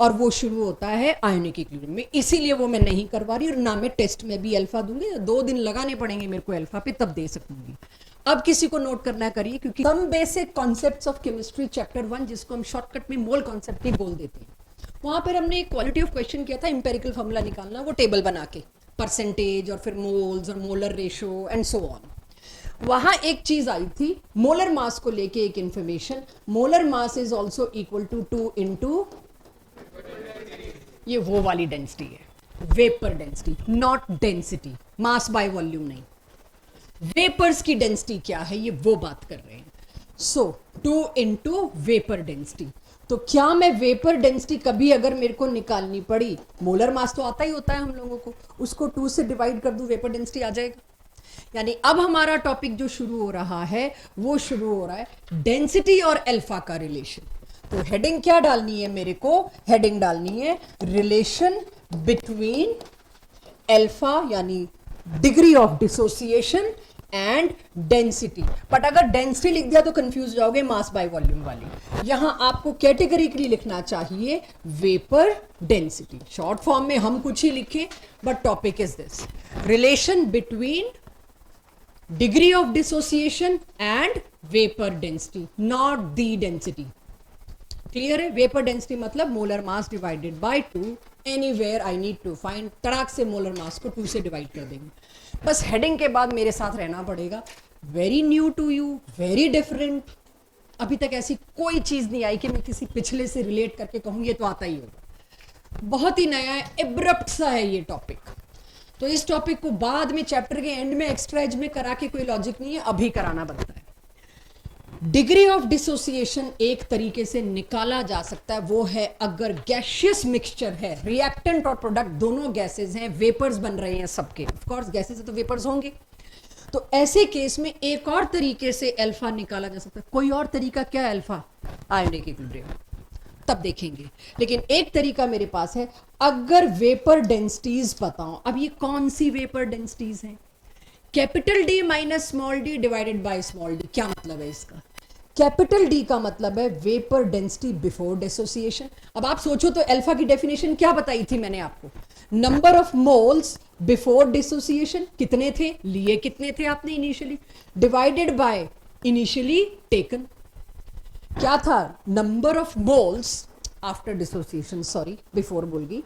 और वो शुरू होता है आयनिक इक्विलिब्रियम में, इसीलिए वो मैं नहीं करवा रही, और ना मैं टेस्ट में भी अल्फा दूंगी, 2 दिन लगाने पड़ेंगे मेरे को अल्फा पे तब दे सकूंगी। अब किसी को नोट करना करिए, क्योंकि some basic concepts of chemistry chapter 1, जिसको हम शॉर्टकट में मोल कॉन्सेप्ट भी बोल देते हैं, वहां पर हमने एक क्वालिटी ऑफ क्वेश्चन किया था, इंपेरिकल फॉर्मूला निकालना, वो टेबल बना के परसेंटेज और फिर मोल्स और molar ratio and so on. वहां एक चीज आई थी मोलर मास को लेके, एक information, molar mass is also equal to 2 into, ये वो वाली डेंसिटी है, vapour density, not density, mass by volume नहीं, वेपर्स की डेंसिटी क्या है ये वो बात कर रहे हैं। So 2 into vapour density. तो क्या मैं वेपर डेंसिटी कभी अगर मेरे को निकालनी पड़ी, मोलर मास तो आता ही होता है हम लोगों को, उसको 2 से डिवाइड कर दूं, वेपर डेंसिटी आ जाएगा। यानी अब हमारा टॉपिक जो शुरू हो रहा है वो शुरू हो रहा है डेंसिटी और अल्फा का रिलेशन। तो हेडिंग क्या डालनी है मेरे को, हेडिंग डालनी है रिलेशन बिटवीन अल्फा यानी degree of dissociation and density. But अगर डेंसिटी लिख दिया तो कंफ्यूज जाओगे मास बाय वॉल्यूम वाली। यहां आपको कैटेगरिकली लिखना चाहिए वेपर डेंसिटी। शॉर्ट फॉर्म में हम कुछ ही लिखें, but topic is this, relation between degree of dissociation and vapour density, not the density. Clear है? वेपर डेंसिटी मतलब molar mass divided by 2, anywhere I need to find, तड़ाक से molar मास को 2 से डिवाइड कर देंगे। बस हेडिंग के बाद मेरे साथ रहना पड़ेगा। Very new to you, very different, अभी तक ऐसी कोई चीज नहीं आई कि मैं किसी पिछले से रिलेट करके कहूं ये तो आता ही होगा। बहुत ही नया है, एब्रप्ट सा है ये टॉपिक। तो इस टॉपिक को बाद में चैप्टर के एंड में एक्स्ट्रा एज में करा के कोई लॉजिक नहीं है, अभी कराना बनता है। डिग्री ऑफ डिसोसिएशन एक तरीके से निकाला जा सकता है, वो है अगर गैसियस मिक्सचर है, रिएक्टेंट और प्रोडक्ट दोनों गैसेस हैं, वेपर्स बन रहे हैं सबके, ऑफ कोर्स गैसेस है तो वेपर्स होंगे। तो ऐसे केस में एक और तरीके से अल्फा निकाला जा सकता है। कोई और तरीका क्या है अल्फा? आयोनिक इक्विलिब्रियम, तब देखेंगे। लेकिन एक तरीका मेरे पास है, अगर वेपर डेंसिटीज बताऊं। अब ये कौन सी वेपर डेंसिटीज हैं? Capital D minus small D divided by small D. क्या मतलब है इसका? कैपिटल डी का मतलब है वेपर डेंसिटी बिफोर डिसोसिएशन। अब आप सोचो तो अल्फा की डेफिनेशन क्या बताई थी मैंने आपको? Number of moles before dissociation, कितने थे, लिए कितने थे आपने initially, divided by initially taken. क्या था? Number of moles after dissociation, sorry before बोल गई,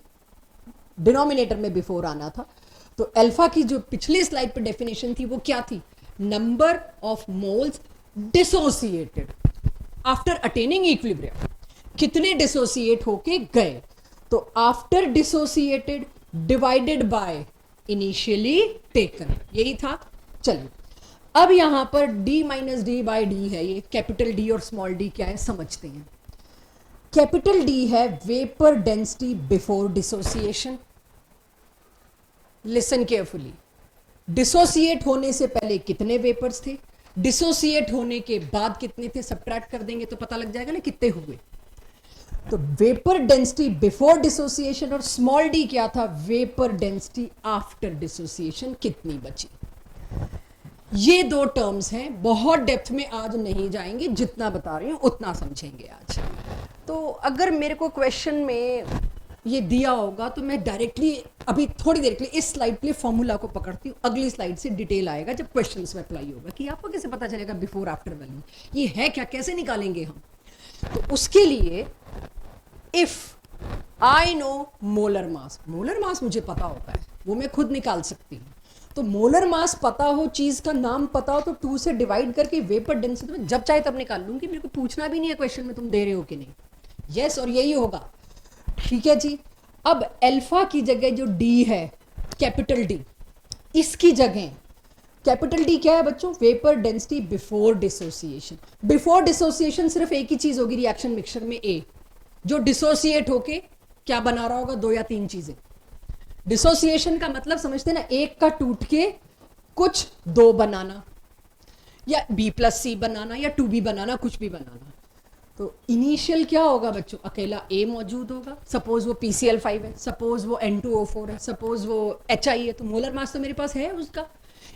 डिनोमिनेटर में बिफोर आना था। तो अल्फा की जो पिछली स्लाइड पे डेफिनेशन थी वो क्या थी? Number of moles dissociated after attaining equilibrium, कितने डिसोसिएट होके गए। तो after dissociated divided by initially taken, यही था। चलिए अब यहां पर d minus D by D है, ये कैपिटल डी और स्मॉल डी क्या है समझते हैं। कैपिटल डी है vapour density before dissociation. Listen carefully, dissociate होने से पहले कितने वेपर्स थे, डिसोसिएट होने के बाद कितने थे, सब्ट्रैक्ट कर देंगे तो पता लग जाएगा ना कितने हुए। तो वेपर डेंसिटी बिफोर डिसोसिएशन और स्मॉल डी क्या था? वेपर डेंसिटी आफ्टर डिसोसिएशन कितनी बची। ये दो टर्म्स हैं, बहुत डेप्थ में आज नहीं जाएंगे, जितना बता रही हूं उतना समझेंगे आज। तो अगर मेरे को क्वेश्चन में ये दिया होगा तो मैं डायरेक्टली अभी थोड़ी देर के लिए इस स्लाइड के लिए फॉर्मूला को पकड़ती हूँ, अगली स्लाइड से डिटेल आएगा जब क्वेश्चंस में अप्लाई होगा कि आपको कैसे पता चलेगा बिफोर आफ्टर वैल्यू ये है क्या, कैसे निकालेंगे हम। तो उसके लिए if I know molar mass, molar mass मुझे पता होता है, वो मैं खुद निकाल सकती हूँ। तो मोलर मास पता हो, चीज का नाम पता हो, तो 2 से डिवाइड करके वेपर डेंसिटी में जब चाहे तब निकाल लूंगी। मेरे को पूछना भी नहीं है क्वेश्चन में तुम दे रहे हो कि नहीं, यस और यही होगा। ठीक है जी। अब अल्फा की जगह जो डी है कैपिटल डी, इसकी जगह कैपिटल डी क्या है बच्चों? Vapour density before dissociation. Before dissociation सिर्फ एक ही चीज होगी रिएक्शन मिक्सचर में, ए, जो डिसोसिएट होके क्या बना रहा होगा? 2 या 3 चीजें। डिसोसिएशन का मतलब समझते ना, एक का टूट के कुछ 2 बनाना, या B+C बनाना, या 2B बनाना, कुछ भी बनाना। तो इनिशियल क्या होगा बच्चों? अकेला A मौजूद होगा। सपोज वो PCl5 है, सपोज वो N2O4 है, सपोज वो HI है, तो मोलर मास तो मेरे पास है उसका।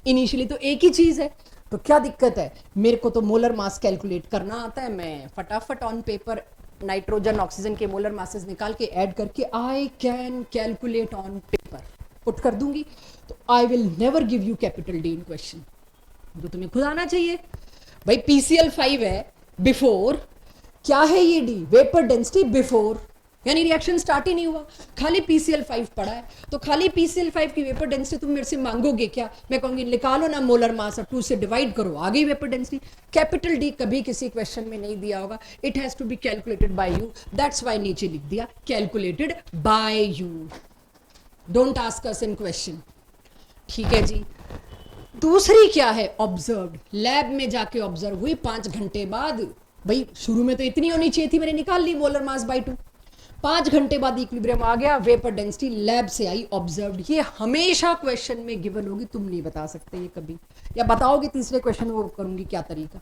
इनिशियली तो एक ही चीज है, तो क्या दिक्कत है? मेरे को तो मोलर मास कैलकुलेट करना आता है, मैं फटाफट ऑन पेपर नाइट्रोजन ऑक्सीजन के मोलर मासेस निकाल के ऐड करके I can calculate on paper put कर दूंगी। तो I will never give you capital D in question, जो तुम्हें खुद आना चाहिए। भाई PCl5 है, बिफोर क्या है ये डी? वेपर डेंसिटी बिफोर यानी रिएक्शन स्टार्ट ही नहीं हुआ, खाली PCl5 पड़ा है। तो खाली PCl5 की वेपर डेंसिटी तुम मेरे से मांगोगे क्या? मैं कहूंगी निकालो ना मोलर मास और 2 से डिवाइड करो, आ गई वेपर डेंसिटी। कैपिटल डी कभी किसी क्वेश्चन में नहीं दिया होगा, it has to be calculated by you, that's why नीचे लिख दिया calculated by you, don't ask us in question. ठीक है जी। दूसरी क्या है? ऑब्जर्व्ड, लैब में जाके ऑब्जर्व हुई 5 घंटे बाद। भाई शुरू में तो इतनी होनी चाहिए थी, मैंने निकाल ली मोलर मास बाय 2। 5 घंटे बाद इक्विलिब्रियम आ गया, वेपर डेंसिटी लैब से आई ऑब्जर्व्ड। ये हमेशा क्वेश्चन में गिवन होगी, तुम नहीं बता सकते ये कभी, या बताओगे तीसरे क्वेश्चन में, वो करूंगी क्या तरीका।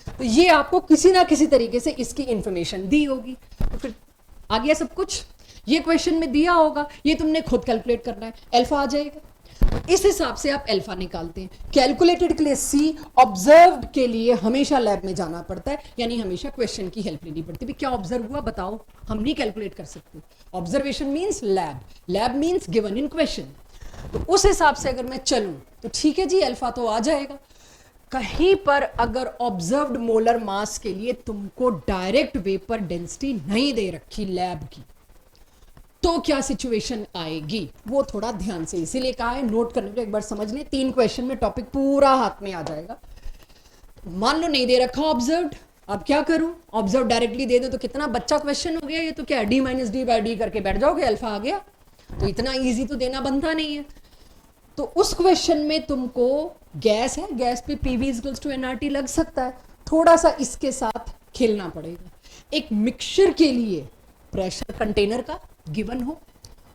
तो ये आपको किसी ना किसी तरीके से इसकी इंफॉर्मेशन दी होगी। तो फिर आ गया सब कुछ, ये क्वेश्चन में दिया होगा, ये तुमने खुद कैलकुलेट करना है, अल्फा आ जाएगा। इस हिसाब से आप अल्फा निकालते हैं। कैलकुलेटेड के लिए सी, ऑब्जर्व्ड के लिए हमेशा लैब में जाना पड़ता है, यानी हमेशा क्वेश्चन की हेल्प लेनी पड़ती है। क्या ऑब्जर्व हुआ बताओ, हम नहीं कैलकुलेट कर सकते। Observation means lab, lab means given in question. तो उस हिसाब से अगर मैं चलूं तो ठीक है जी, अल्फा तो आ जाएगा। कहीं पर अगर ऑब्जर्व्ड मोलर मास के लिए तुमको डायरेक्ट वेपर डेंसिटी नहीं दे रखी लैब की, तो क्या सिचुएशन आएगी, वो थोड़ा ध्यान से, इसीलिए कहा है नोट करने के एक बार समझ लें। 3 क्वेश्चन में टॉपिक पूरा हाथ में आ जाएगा। मान लो नहीं दे रखा ऑब्जर्व्ड, अब क्या करूं? ऑब्जर्व डायरेक्टली दे दो तो कितना बच्चा क्वेश्चन हो गया ये, तो क्या d - d/d करके बैठ जाओगे, अल्फा आ गया। तो इतना इजी तो देना बनता नहीं है। तो उस क्वेश्चन में तुमको गैस है, गैस पे PV = nRT लग सकता है, थोड़ा सा इसके साथ खेलना पड़ेगा। एक मिक्सचर के लिए प्रेशर कंटेनर का गिवन हो,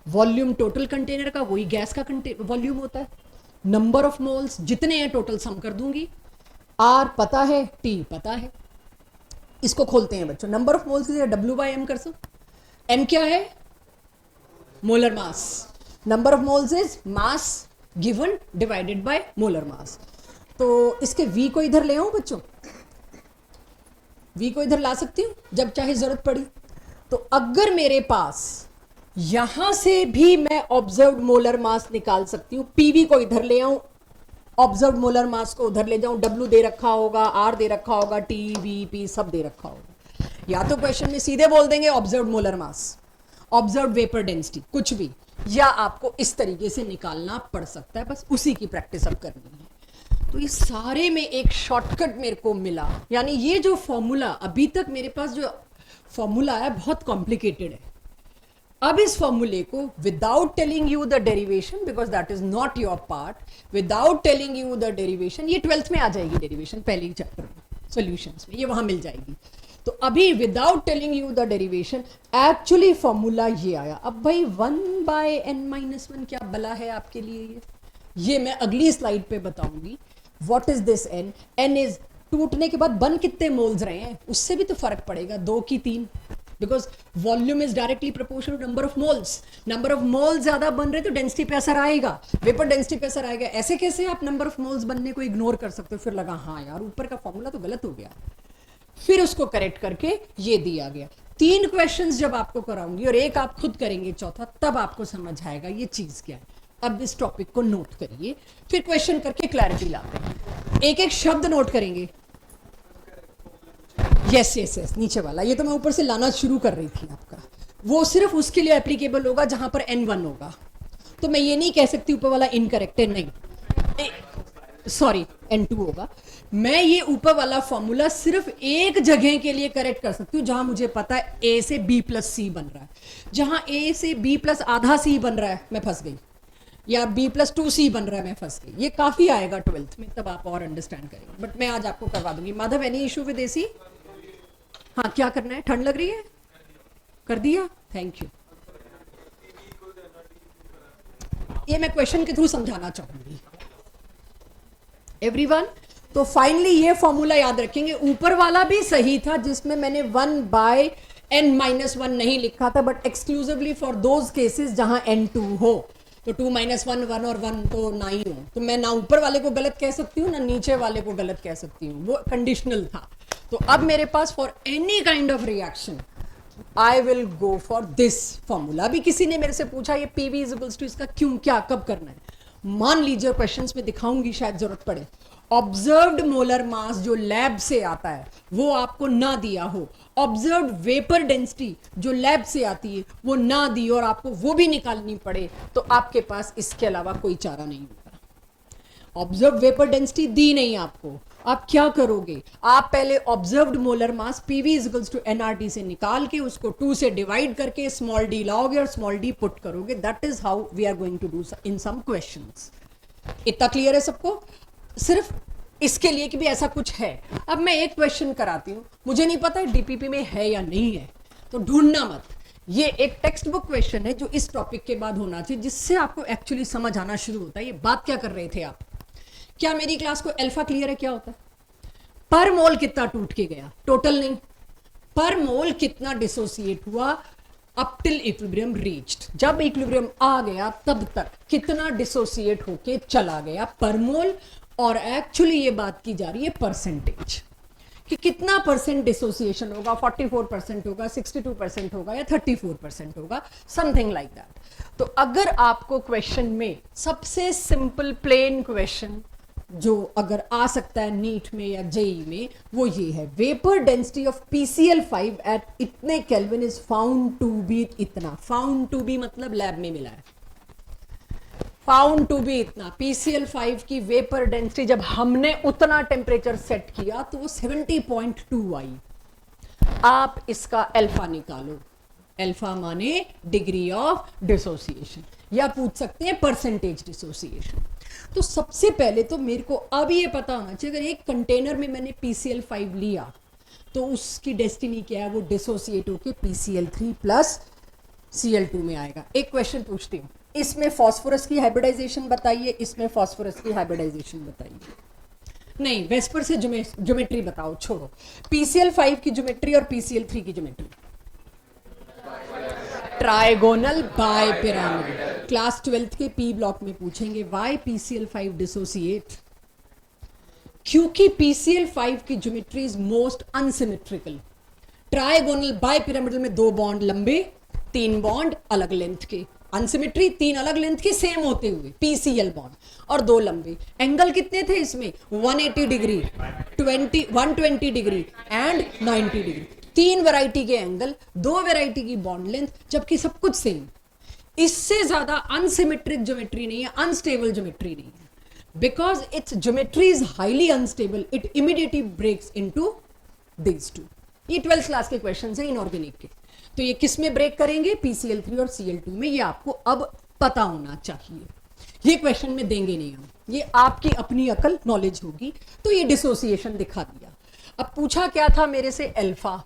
वॉल्यूम टोटल कंटेनर का वही गैस का वॉल्यूम होता है, नंबर ऑफ मोल्स जितने हैं टोटल सम कर दूंगी, R पता है, T पता है। इसको खोलते हैं बच्चों, नंबर ऑफ मोल्स W/m कर सो, M क्या है? Molar mass. Number of moles is mass given divided by molar mass. तो इसके V को इधर ले आऊं बच्चों, V को इधर ला सकती हूं जब चाहे जरूरत पड़ी। तो अगर मेरे पास यहां से भी मैं ऑब्जर्व्ड मोलर मास निकाल सकती हूं, PV को इधर ले आऊं, ऑब्जर्व्ड मोलर मास को उधर ले जाऊं, W दे रखा होगा, R दे रखा होगा, T, V, P सब दे रखा होगा। या तो क्वेश्चन में सीधे बोल देंगे ऑब्जर्व्ड मोलर मास, ऑब्जर्व्ड वेपर डेंसिटी, कुछ भी, या आपको इस तरीके से निकालना पड़ सकता है। बस उसी की प्रैक्टिस अब करनी है। तो इस सारे में एक शॉर्टकट मेरे को मिला, यानी ये जो फॉर्मूला अभी तक मेरे पास जो फॉर्मूला है बहुत कॉम्प्लिकेटेड है। अब इस फॉर्मूले को without telling you the derivation, because that is not your part, without telling you the derivation, ये 12th में आ जाएगी डेरिवेशन, पहले ही चैप्टर में सॉल्यूशंस में ये वहां मिल जाएगी। तो अभी without telling you the derivation actually formula ये आया। अब भाई 1/n-1 क्या बला है आपके लिए, ये मैं अगली स्लाइड पे बताऊंगी। What is this n? n is टूटने के बाद बन कितने मोल्स रहे हैं उससे भी तो फर्क पड़ेगा, 2 की 3, because volume is directly proportional to number of moles. Number of moles ज्यादा बन रहे तो डेंसिटी पे असर आएगा, वेपर डेंसिटी पे असर आएगा। ऐसे कैसे आप नंबर ऑफ मोल्स बनने को इग्नोर कर सकते हो? फिर लगा हाँ यार ऊपर का फॉर्मूला तो गलत हो गया, फिर उसको करेक्ट करके ये दिया गया। 3 क्वेश्चंस जब आपको कराऊंगी और एक आप खुद करेंगे चौथा, तब आपको समझ आएगा ये चीज क्या है। अब इस टॉपिक को नोट करिए, फिर क्वेश्चन करके क्लैरिटी लाते हैं। एक एक शब्द नोट करेंगे। यस यस यस, नीचे वाला, ये तो मैं ऊपर से लाना शुरू कर रही थी आपका, वो सिर्फ उसके लिए एप्लीकेबल होगा जहां पर n1 होगा। तो मैं ये नहीं कह सकती ऊपर वाला इनकरेक्ट है, नहीं, सॉरी n2 होगा। मैं ये ऊपर वाला फॉर्मूला सिर्फ एक जगह के लिए करेक्ट कर सकती हूँ जहां मुझे पता है a से b + c बन रहा है। जहां a से b + आधा c बन रहा है मैं फंस गई, या b + 2c बन रहा है मैं फंस गई। ये काफी आएगा 12th में, तब आप और अंडरस्टैंड करेंगे, बट मैं आज आपको करवा दूंगी। Madhav, any issue with AC? हाँ, क्या करना है? ठंड लग रही है? कर दिया, थैंक यू। ये मैं क्वेश्चन के थ्रू समझाना चाहूंगी एवरीवन। तो फाइनली ये फॉर्मूला याद रखेंगे। ऊपर वाला भी सही था जिसमें मैंने 1/n-1 नहीं लिखा था, but exclusively for those cases जहां n2 हो। तो 2 - 1 1 और 1 तो ना ही हो, तो मैं ना ऊपर वाले को गलत कह सकती हूँ ना नीचे वाले को गलत कह सकती हूँ, वो कंडीशनल था। तो अब मेरे पास for any kind of reaction I will go for this formula. अभी किसी ने मेरे से पूछा ये PV = इसका क्यों, क्या, कब करना है। मान लीजिए क्वेश्चंस में दिखाऊंगी, शायद जरूरत पड़े। ऑब्जर्व्ड मोलर मास जो लैब से आता है वो आपको ना दिया हो, ऑब्जर्व्ड वेपर डेंसिटी जो लैब से आती है वो ना दी और आपको वो भी निकालनी पड़े, तो आपके पास इसके अलावा कोई चारा नहीं होगा। ऑब्जर्व्ड वेपर डेंसिटी दी नहीं आपको, आप क्या करोगे? आप पहले observed molar mass PV equals to NRT से निकाल के उसको 2 से डिवाइड करके स्मॉल डी लाओगे और स्मॉल डी पुट करोगे। That is how we are going to do in some questions. इतना क्लियर है सबको? सिर्फ इसके लिए कि भी ऐसा कुछ है। अब मैं एक क्वेश्चन कराती हूं, मुझे नहीं पता है डीपीपी में है या नहीं है, तो ढूंढना मत। ये एक टेक्स्ट बुक क्वेश्चन है जो इस टॉपिक के बाद होना चाहिए, जिससे आपको एक्चुअली समझ आना शुरू होता है। ये बात क्या कर रहे थे आप? क्या मेरी क्लास को अल्फा क्लियर है? क्या होता है? पर मोल कितना टूट के गया, टोटल नहीं, पर मोल कितना डिसोसिएट हुआ अप टिल इक्विलिब्रियम रीच्ड। जब इक्विलिब्रियम आ गया तब तक कितना डिसोसिएट होके चला गया पर मोल। और एक्चुअली ये बात की जा रही है परसेंटेज कि कितना परसेंट डिसोसिएशन होगा, 44% होगा, 62% होगा या 34% होगा, समथिंग लाइक दैट। तो अगर आपको क्वेश्चन में सबसे सिंपल प्लेन क्वेश्चन जो अगर आ सकता है नीट में या जेई में, वो ये है, vapour density of PCl5 at इतने kelvin is found to be इतना। फाउंड टू बी मतलब लैब में मिला है, फाउंड टू बी इतना। PCl5 की वेपर डेंसिटी जब हमने उतना टेम्परेचर सेट किया तो वो 70.2 आई। आप इसका अल्फा निकालो, अल्फा माने डिग्री ऑफ डिसोसिएशन, या पूछ सकते हैं परसेंटेज डिसोसिएशन। तो सबसे पहले तो मेरे को अब ये पता होना चाहिए, अगर एक कंटेनर में मैंने PCl5 लिया तो उसकी डेस्टिनी क्या है? वो डिसोसिएट होके PCl3 प्लस Cl2 में आएगा। एक क्वेश्चन पूछती हूँ, इसमें फास्फोरस की हाइब्रिडाइजेशन बताइए, इसमें फास्फोरस की हाइब्रिडाइजेशन बताइए। नहीं, वेस्पर से ज्योमेट्री बताओ, छोड़ो। PCl5 की ज्योमेट्री और PCl3 की geometry. Trigonal bipyramid. Class 12th के पी ब्लॉक में पूछेंगे व्हाई PCl5 डिसोसिएट। क्योंकि PCl5 की geometry is most unsymmetrical. Trigonal bipyramidal में 2 बॉन्ड लंबे, 3 बॉन्ड अलग लेंथ के। अनसिमेट्री 3 अलग लेंथ के सेम होते हुए PCl बॉन्ड, और 2 लंबे। एंगल कितने थे इसमें? 180 degree, 120 degree and 90 degree. 3 variety के एंगल, 2 वैरायटी की बॉन्ड लेंथ, जबकि सब कुछ सेम। इससे ज्यादा अनसिमेट्रिक ज्योमेट्री नहीं है, अनस्टेबल ज्योमेट्री नहीं है। Because its geometry is highly unstable, it immediately breaks into these two. ये 12th क्लास के क्वेश्चन है इनऑर्गेनिक के। तो ये किस में ब्रेक करेंगे? PCl3 और Cl2 में। ये आपको अब पता होना चाहिए। ये क्वेश्चन में देंगे नहीं हम, ये आपकी अपनी अकल नॉलेज होगी। तो ये डिसोसिएशन दिखा दिया। अब पूछा क्या था मेरे से? अल्फा।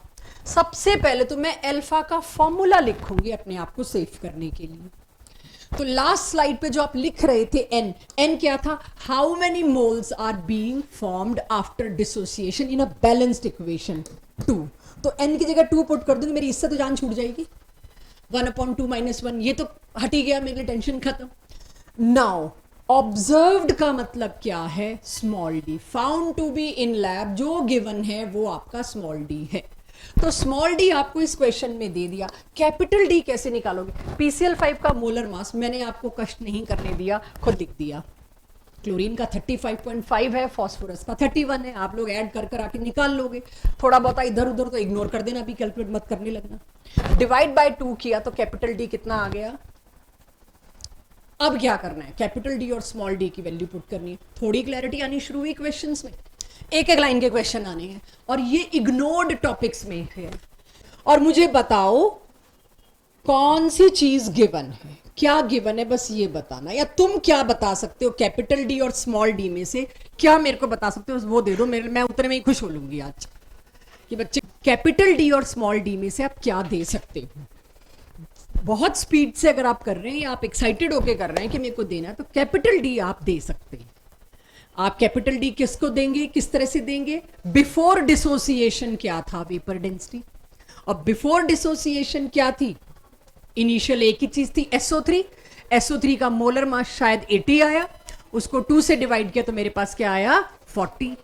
सबसे पहले तो मैं अल्फा का फॉर्मूला लिखूंगी अपने आप को सेव करने के लिए। तो लास्ट स्लाइड पे जो आप लिख रहे थे एन क्या था? How many moles are being formed after dissociation in a balanced equation 2। तो n की जगह 2 पुट कर दूंगी, मेरी इससे तो जान छूट जाएगी। 1/2 - 1, ये तो हट ही गया, मेरे लिए टेंशन खत्म। नाउ ऑब्जर्व्ड का मतलब क्या है? Small d. Found to be in lab, जो गिवन है वो आपका स्मॉल डी है। तो स्मॉल डी आपको इस क्वेश्चन में दे दिया। कैपिटल डी कैसे निकालोगे? PCl5 का मोलर मास मैंने आपको कष्ट नहीं करने दिया, खुद लिख दिया। क्लोरीन का 35.5 है, फास्फोरस का 31 है। आप लोग ऐड कर कर आके निकाल लोगे। थोड़ा बहुत इधर उधर तो इग्नोर कर देना, अभी कैलकुलेट मत करने लगना। डिवाइड बाय 2 किया तो कैपिटल डी कितना आ गया? अब क्या करना है? कैपिटल डी और स्मॉल डी की वैल्यू पुट करनी है। थोड़ी क्लैरिटी आनी शुरू हुई क्वेश्चंस में। एक एक लाइन के क्वेश्चन आने हैं और ये इग्नोर्ड टॉपिक्स में है। और मुझे बताओ कौन सी चीज गिवन है, क्या गिवन है, बस ये बताना। या तुम क्या बता सकते हो कैपिटल डी और स्मॉल डी में से, क्या मेरे को बता सकते हो वो दे दो। मैं उतने में ही खुश हो लूंगी आज कि बच्चे कैपिटल डी और स्मॉल डी में से आप क्या दे सकते हो। बहुत स्पीड से अगर आप कर रहे हैं या आप एक्साइटेड होके कर रहे हैं कि मेरे को देना है, तो कैपिटल डी आप दे सकते हैं। आप कैपिटल डी किसको देंगे, किस तरह से देंगे? बिफोर डिसोसिएशन क्या था? Vapour density. और बिफोर डिसोसिएशन क्या थी? इनिशियल एक ही चीज थी, SO3। SO3 का मोलर मास शायद 80 आया, उसको 2 से डिवाइड किया तो मेरे पास क्या आया? 40।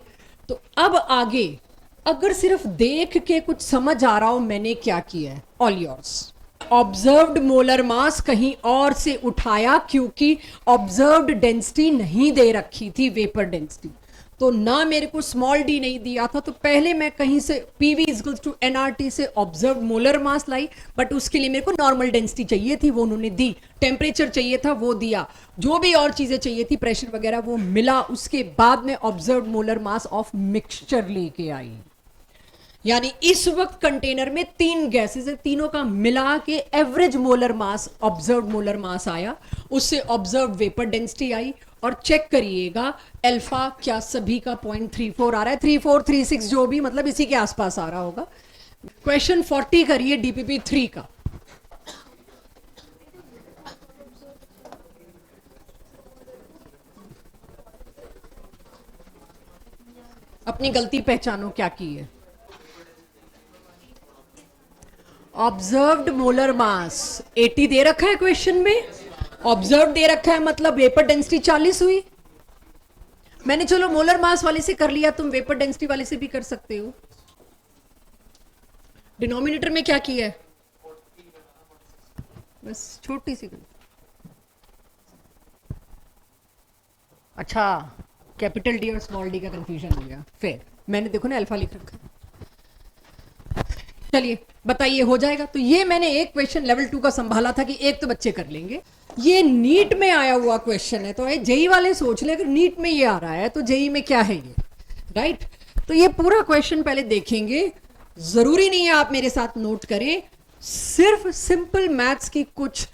तो अब आगे अगर सिर्फ देख के कुछ समझ आ रहा हो मैंने क्या किया है, ऑल योर्स। ऑब्जर्व्ड मोलर मास कहीं और से उठाया क्योंकि ऑब्जर्व्ड डेंसिटी नहीं दे रखी थी, वेपर डेंसिटी। तो ना मेरे को स्मॉल डी नहीं दिया था, तो पहले मैं कहीं से पीवी इक्वल्स टू एनआरटी से observe molar mass lie, but उसके लिए मेरे को नॉर्मल डेंसिटी चाहिए थी, वो उन्होंने दी। टेम्परेचर चाहिए था, वो दिया। जो भी और चीजें चाहिए थी, प्रेशर वगैरह, वो मिला। उसके बाद में observe molar mass of mixture लेके आई। यानी इस वक्त कंटेनर में 3 गैसेस है, तीनों का मिला के average molar mass, observe molar mass आया। उससे ऑब्जर्व वेपर डेंसिटी आई। और चेक करिएगा अल्फा क्या सभी का 0.34 आ रहा है, 3436 जो भी, मतलब इसी के आसपास आ रहा होगा। क्वेश्चन 40 करिए डीपीपी 3 का। अपनी गलती पहचानो क्या की है। ऑब्जर्व्ड मोलर मास 80 दे रखा है क्वेश्चन में, ऑब्जर्व दे रखा है, मतलब वेपर डेंसिटी 40 हुई। मैंने चलो मोलर मास वाले से कर लिया, तुम वेपर डेंसिटी वाले से भी कर सकते हो। डिनोमिनेटर में क्या किया है, बस छोटी सी गलती। अच्छा, कैपिटल डी और स्मॉल डी का कंफ्यूजन हो गया। फिर मैंने देखो ना अल्फा लिख रखा है। चलिए बताइए, हो जाएगा। तो ये मैंने एक क्वेश्चन लेवल 2 का संभाला था कि एक तो बच्चे कर लेंगे। ये नीट में आया हुआ क्वेश्चन है, तो जेई वाले सोच ले, अगर नीट में ये आ रहा है तो जेई में क्या है ये, राइट। तो ये पूरा क्वेश्चन पहले देखेंगे। जरूरी नहीं है आप मेरे साथ नोट करें, सिर्फ सिंपल मैथ्स की कुछ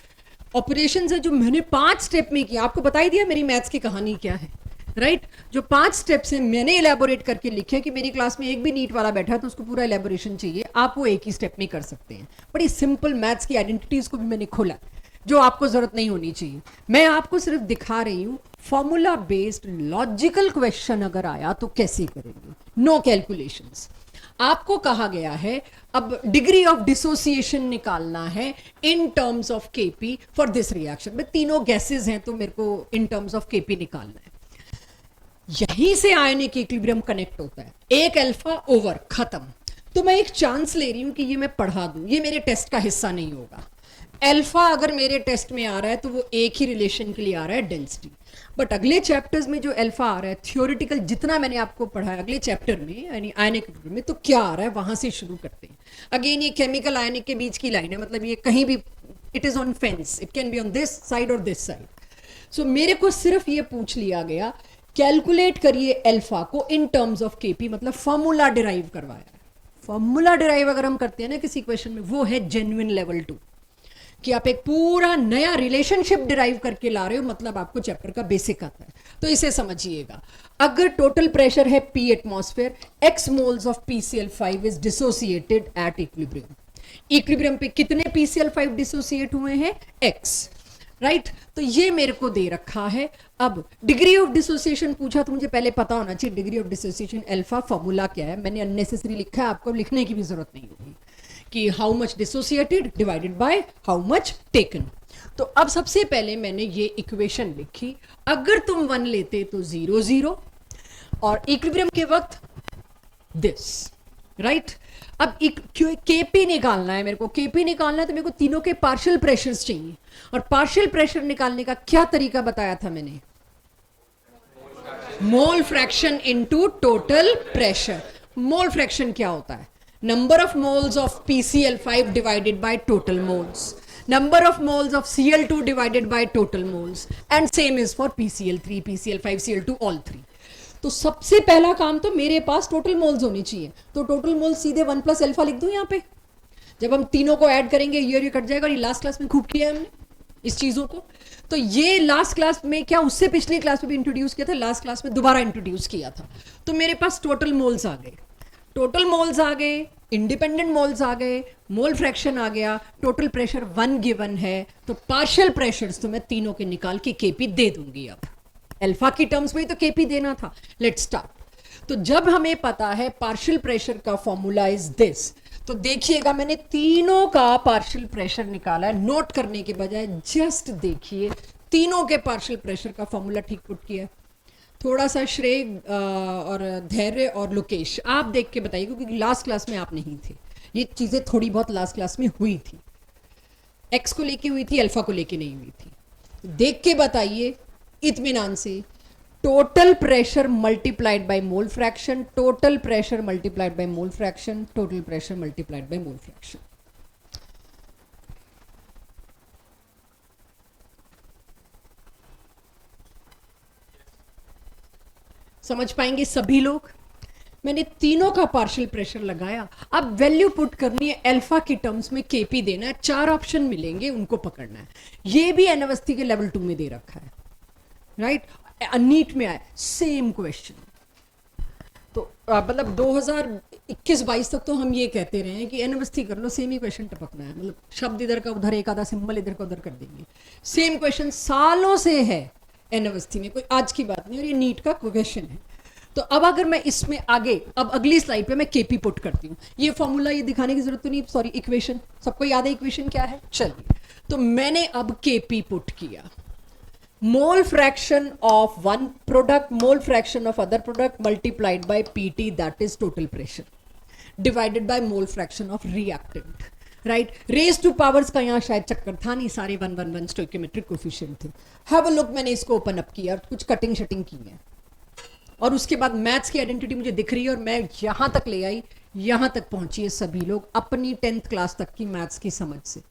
ऑपरेशंस है जो मैंने 5 स्टेप में किया। आपको बता ही दिया मेरी मैथ्स की कहानी क्या है, राइट। जो 5 स्टेप्स हैं मैंने इलेबोरेट करके लिखे कि मेरी क्लास में एक भी नीट वाला बैठा है तो उसको पूरा इलेबोरेशन चाहिए, आप वो एक ही स्टेप में कर सकते हैं। बड़ी सिंपल मैथ्स की आइडेंटिटीज को भी मैंने खोला, जो आपको जरूरत नहीं होनी चाहिए। मैं आपको सिर्फ दिखा रही हूं फॉर्मूला बेस्ड लॉजिकल क्वेश्चन अगर आया तो कैसे करेंगे, नो कैलकुलेशंस। आपको कहा गया है अब डिग्री ऑफ डिसोसिएशन निकालना है इन terms of KP for this reaction में। तीनों गैसेस हैं तो मेरे को इन टर्म्स ऑफ केपी निकालना है। यहीं से आयनिक इक्विलिब्रियम कनेक्ट होता है। एक अल्फा ओवर, खत्म। तो मैं एक चांस ले रही हूं कि ये मैं पढ़ा दूं, ये मेरे टेस्ट का हिस्सा नहीं होगा। अल्फा अगर मेरे टेस्ट में आ रहा है तो वो एक ही रिलेशन के लिए आ रहा है, डेंसिटी। बट अगले चैप्टर्स में जो अल्फा आ रहा है, थियोरिटिकल जितना मैंने आपको पढ़ा है अगले चैप्टर में, यानी आयनिक में, तो क्या आ रहा है वहां से शुरू करते हैं। अगेन ये केमिकल आयनिक के बीच की लाइन है, मतलब ये कहीं भी, it is on fence, it can be on this side और दिस साइड। सो मेरे को सिर्फ ये पूछ लिया गया, कैलकुलेट करिए अल्फा को इन टर्म्स ऑफ केपी, मतलब फॉर्मूला डिराइव करवाया है। फॉर्मूला डिराइव अगर हम करते हैं ना किसी क्वेश्चन में, वो है जेन्युइन लेवल 2, कि आप एक पूरा नया रिलेशनशिप डिराइव करके ला रहे हो, मतलब आपको चैप्टर का बेसिक आता है। तो इसे समझिएगा। अगर टोटल प्रेशर है P atmosphere, x moles of PCl5 is dissociated at equilibrium. Equilibrium पे कितने PCl5 डिसोसिएट हुए हैं, x, राइट। तो ये मेरे को दे रखा है। अब डिग्री ऑफ डिसोसिएशन पूछा तो मुझे पहले पता होना चाहिए degree of dissociation alpha formula क्या है। मैंने अननेसेसरी लिखा है, आपको लिखने की भी जरूरत नहीं होगी, कि how much dissociated divided by how much taken. तो अब सबसे पहले मैंने ये इक्वेशन लिखी, अगर तुम 1 लेते तो 0 0, और इक्विलिब्रियम के वक्त दिस, राइट। अब केपी निकालना है मेरे को, केपी निकालना है तो मेरे को तीनों के पार्शियल प्रेशर्स चाहिए। और पार्शियल प्रेशर निकालने का क्या तरीका बताया था मैंने, mole fraction into total pressure. Mole fraction क्या होता है, number of moles of PCl5 divided by total moles, number of moles of Cl2 divided by total moles, and same is for PCl3, PCl5, Cl2, all 3। तो सबसे पहला काम तो मेरे पास total moles होनी चाहिए। तो टोटल मोल्स सीधे 1 प्लस अल्फा लिख दूं यहाँ पे। जब हम तीनों को ऐड करेंगे ये कट जाएगा। और ये लास्ट क्लास में खूब किया है हमने इस चीजों को। तो ये लास्ट क्लास में क्या, उससे पिछली क्लास में भी इंट्रोड्यूस किया था, लास्ट क्लास में दोबारा इंट्रोड्यूस किया था। तो मेरे पास टोटल मोल्स आ गए, टोटल मोल्स आ गए, इंडिपेंडेंट मोल्स आ गए, मोल फ्रैक्शन आ गया, टोटल प्रेशर 1 गिवन है। तो पार्शियल प्रेशर्स तो मैं तीनों के निकाल के केपी दे दूंगी। अब अल्फा की टर्म्स में तो केपी देना था। Let's start. तो जब हमें पता है पार्शियल प्रेशर का फॉर्मूला इज दिस, तो देखिएगा मैंने तीनों का पार्शियल प्रेशर निकाला है। नोट करने के बजाय जस्ट देखिए, तीनों के पार्शियल प्रेशर का फॉर्मूला ठीक पुट किया है। थोड़ा सा श्रेय और धैर्य और लोकेश आप देख के बताइए, क्योंकि लास्ट क्लास में आप नहीं थे। ये चीजें थोड़ी बहुत लास्ट क्लास में हुई थी, एक्स को लेके हुई थी, अल्फा को लेके नहीं हुई थी। देख के बताइए इत्मीनान से। total pressure multiplied by mole fraction, total pressure multiplied by mole fraction, total pressure multiplied by mole fraction. समझ पाएंगे सभी लोग? मैंने तीनों का पार्शियल प्रेशर लगाया, अब वैल्यू पुट करनी है, अल्फा की टर्म्स में केपी देना है, 4 ऑप्शन मिलेंगे, उनको पकड़ना है। ये भी एनएवस्टी के लेवल 2 में दे रखा है, राइट? नीट में आया सेम क्वेश्चन। तो मतलब 2021-22 तक तो हम ये कहते रहे हैं कि एनएवस्टी कर लो, सेम ही क्वेश्चन टपकना है, मतलब शब्द इधर का उधर, एक आधा सिंबल इधर का उधर कर देंगे, सेम क्वेश्चन सालों से है एनएवस्टी में, कोई आज की बात नहीं, और ये नीट का क्वेश्चन है। तो अब अगर मैं इसमें आगे, अब अगली स्लाइड पे मैं केपी पुट करती हूँ, ये फॉर्मूला ये दिखाने की जरूरत तो नहीं, सॉरी इक्वेशन सबको याद है, इक्वेशन क्या है? चलिए, तो मैंने अब केपी पुट किया, mole fraction of one product, mole fraction of other product multiplied by PT, that is total pressure, divided by mole fraction of reactant, right? Raise to powers का यहाँ शायद चक्कर था नहीं, सारे 1 स्टोइकियोमेट्रिक कोफिशिएंट थे। Have a look, मैंने इसको ओपन अप किया, कुछ कटिंग शटिंग की है, और उसके बाद मैथ्स की आइडेंटिटी मुझे दिख रही है, और मैं यहां तक ले आई, यहां तक पहुंची है सभी लोग अपनी 10th क्लास तक की मैथ्स की समझ से।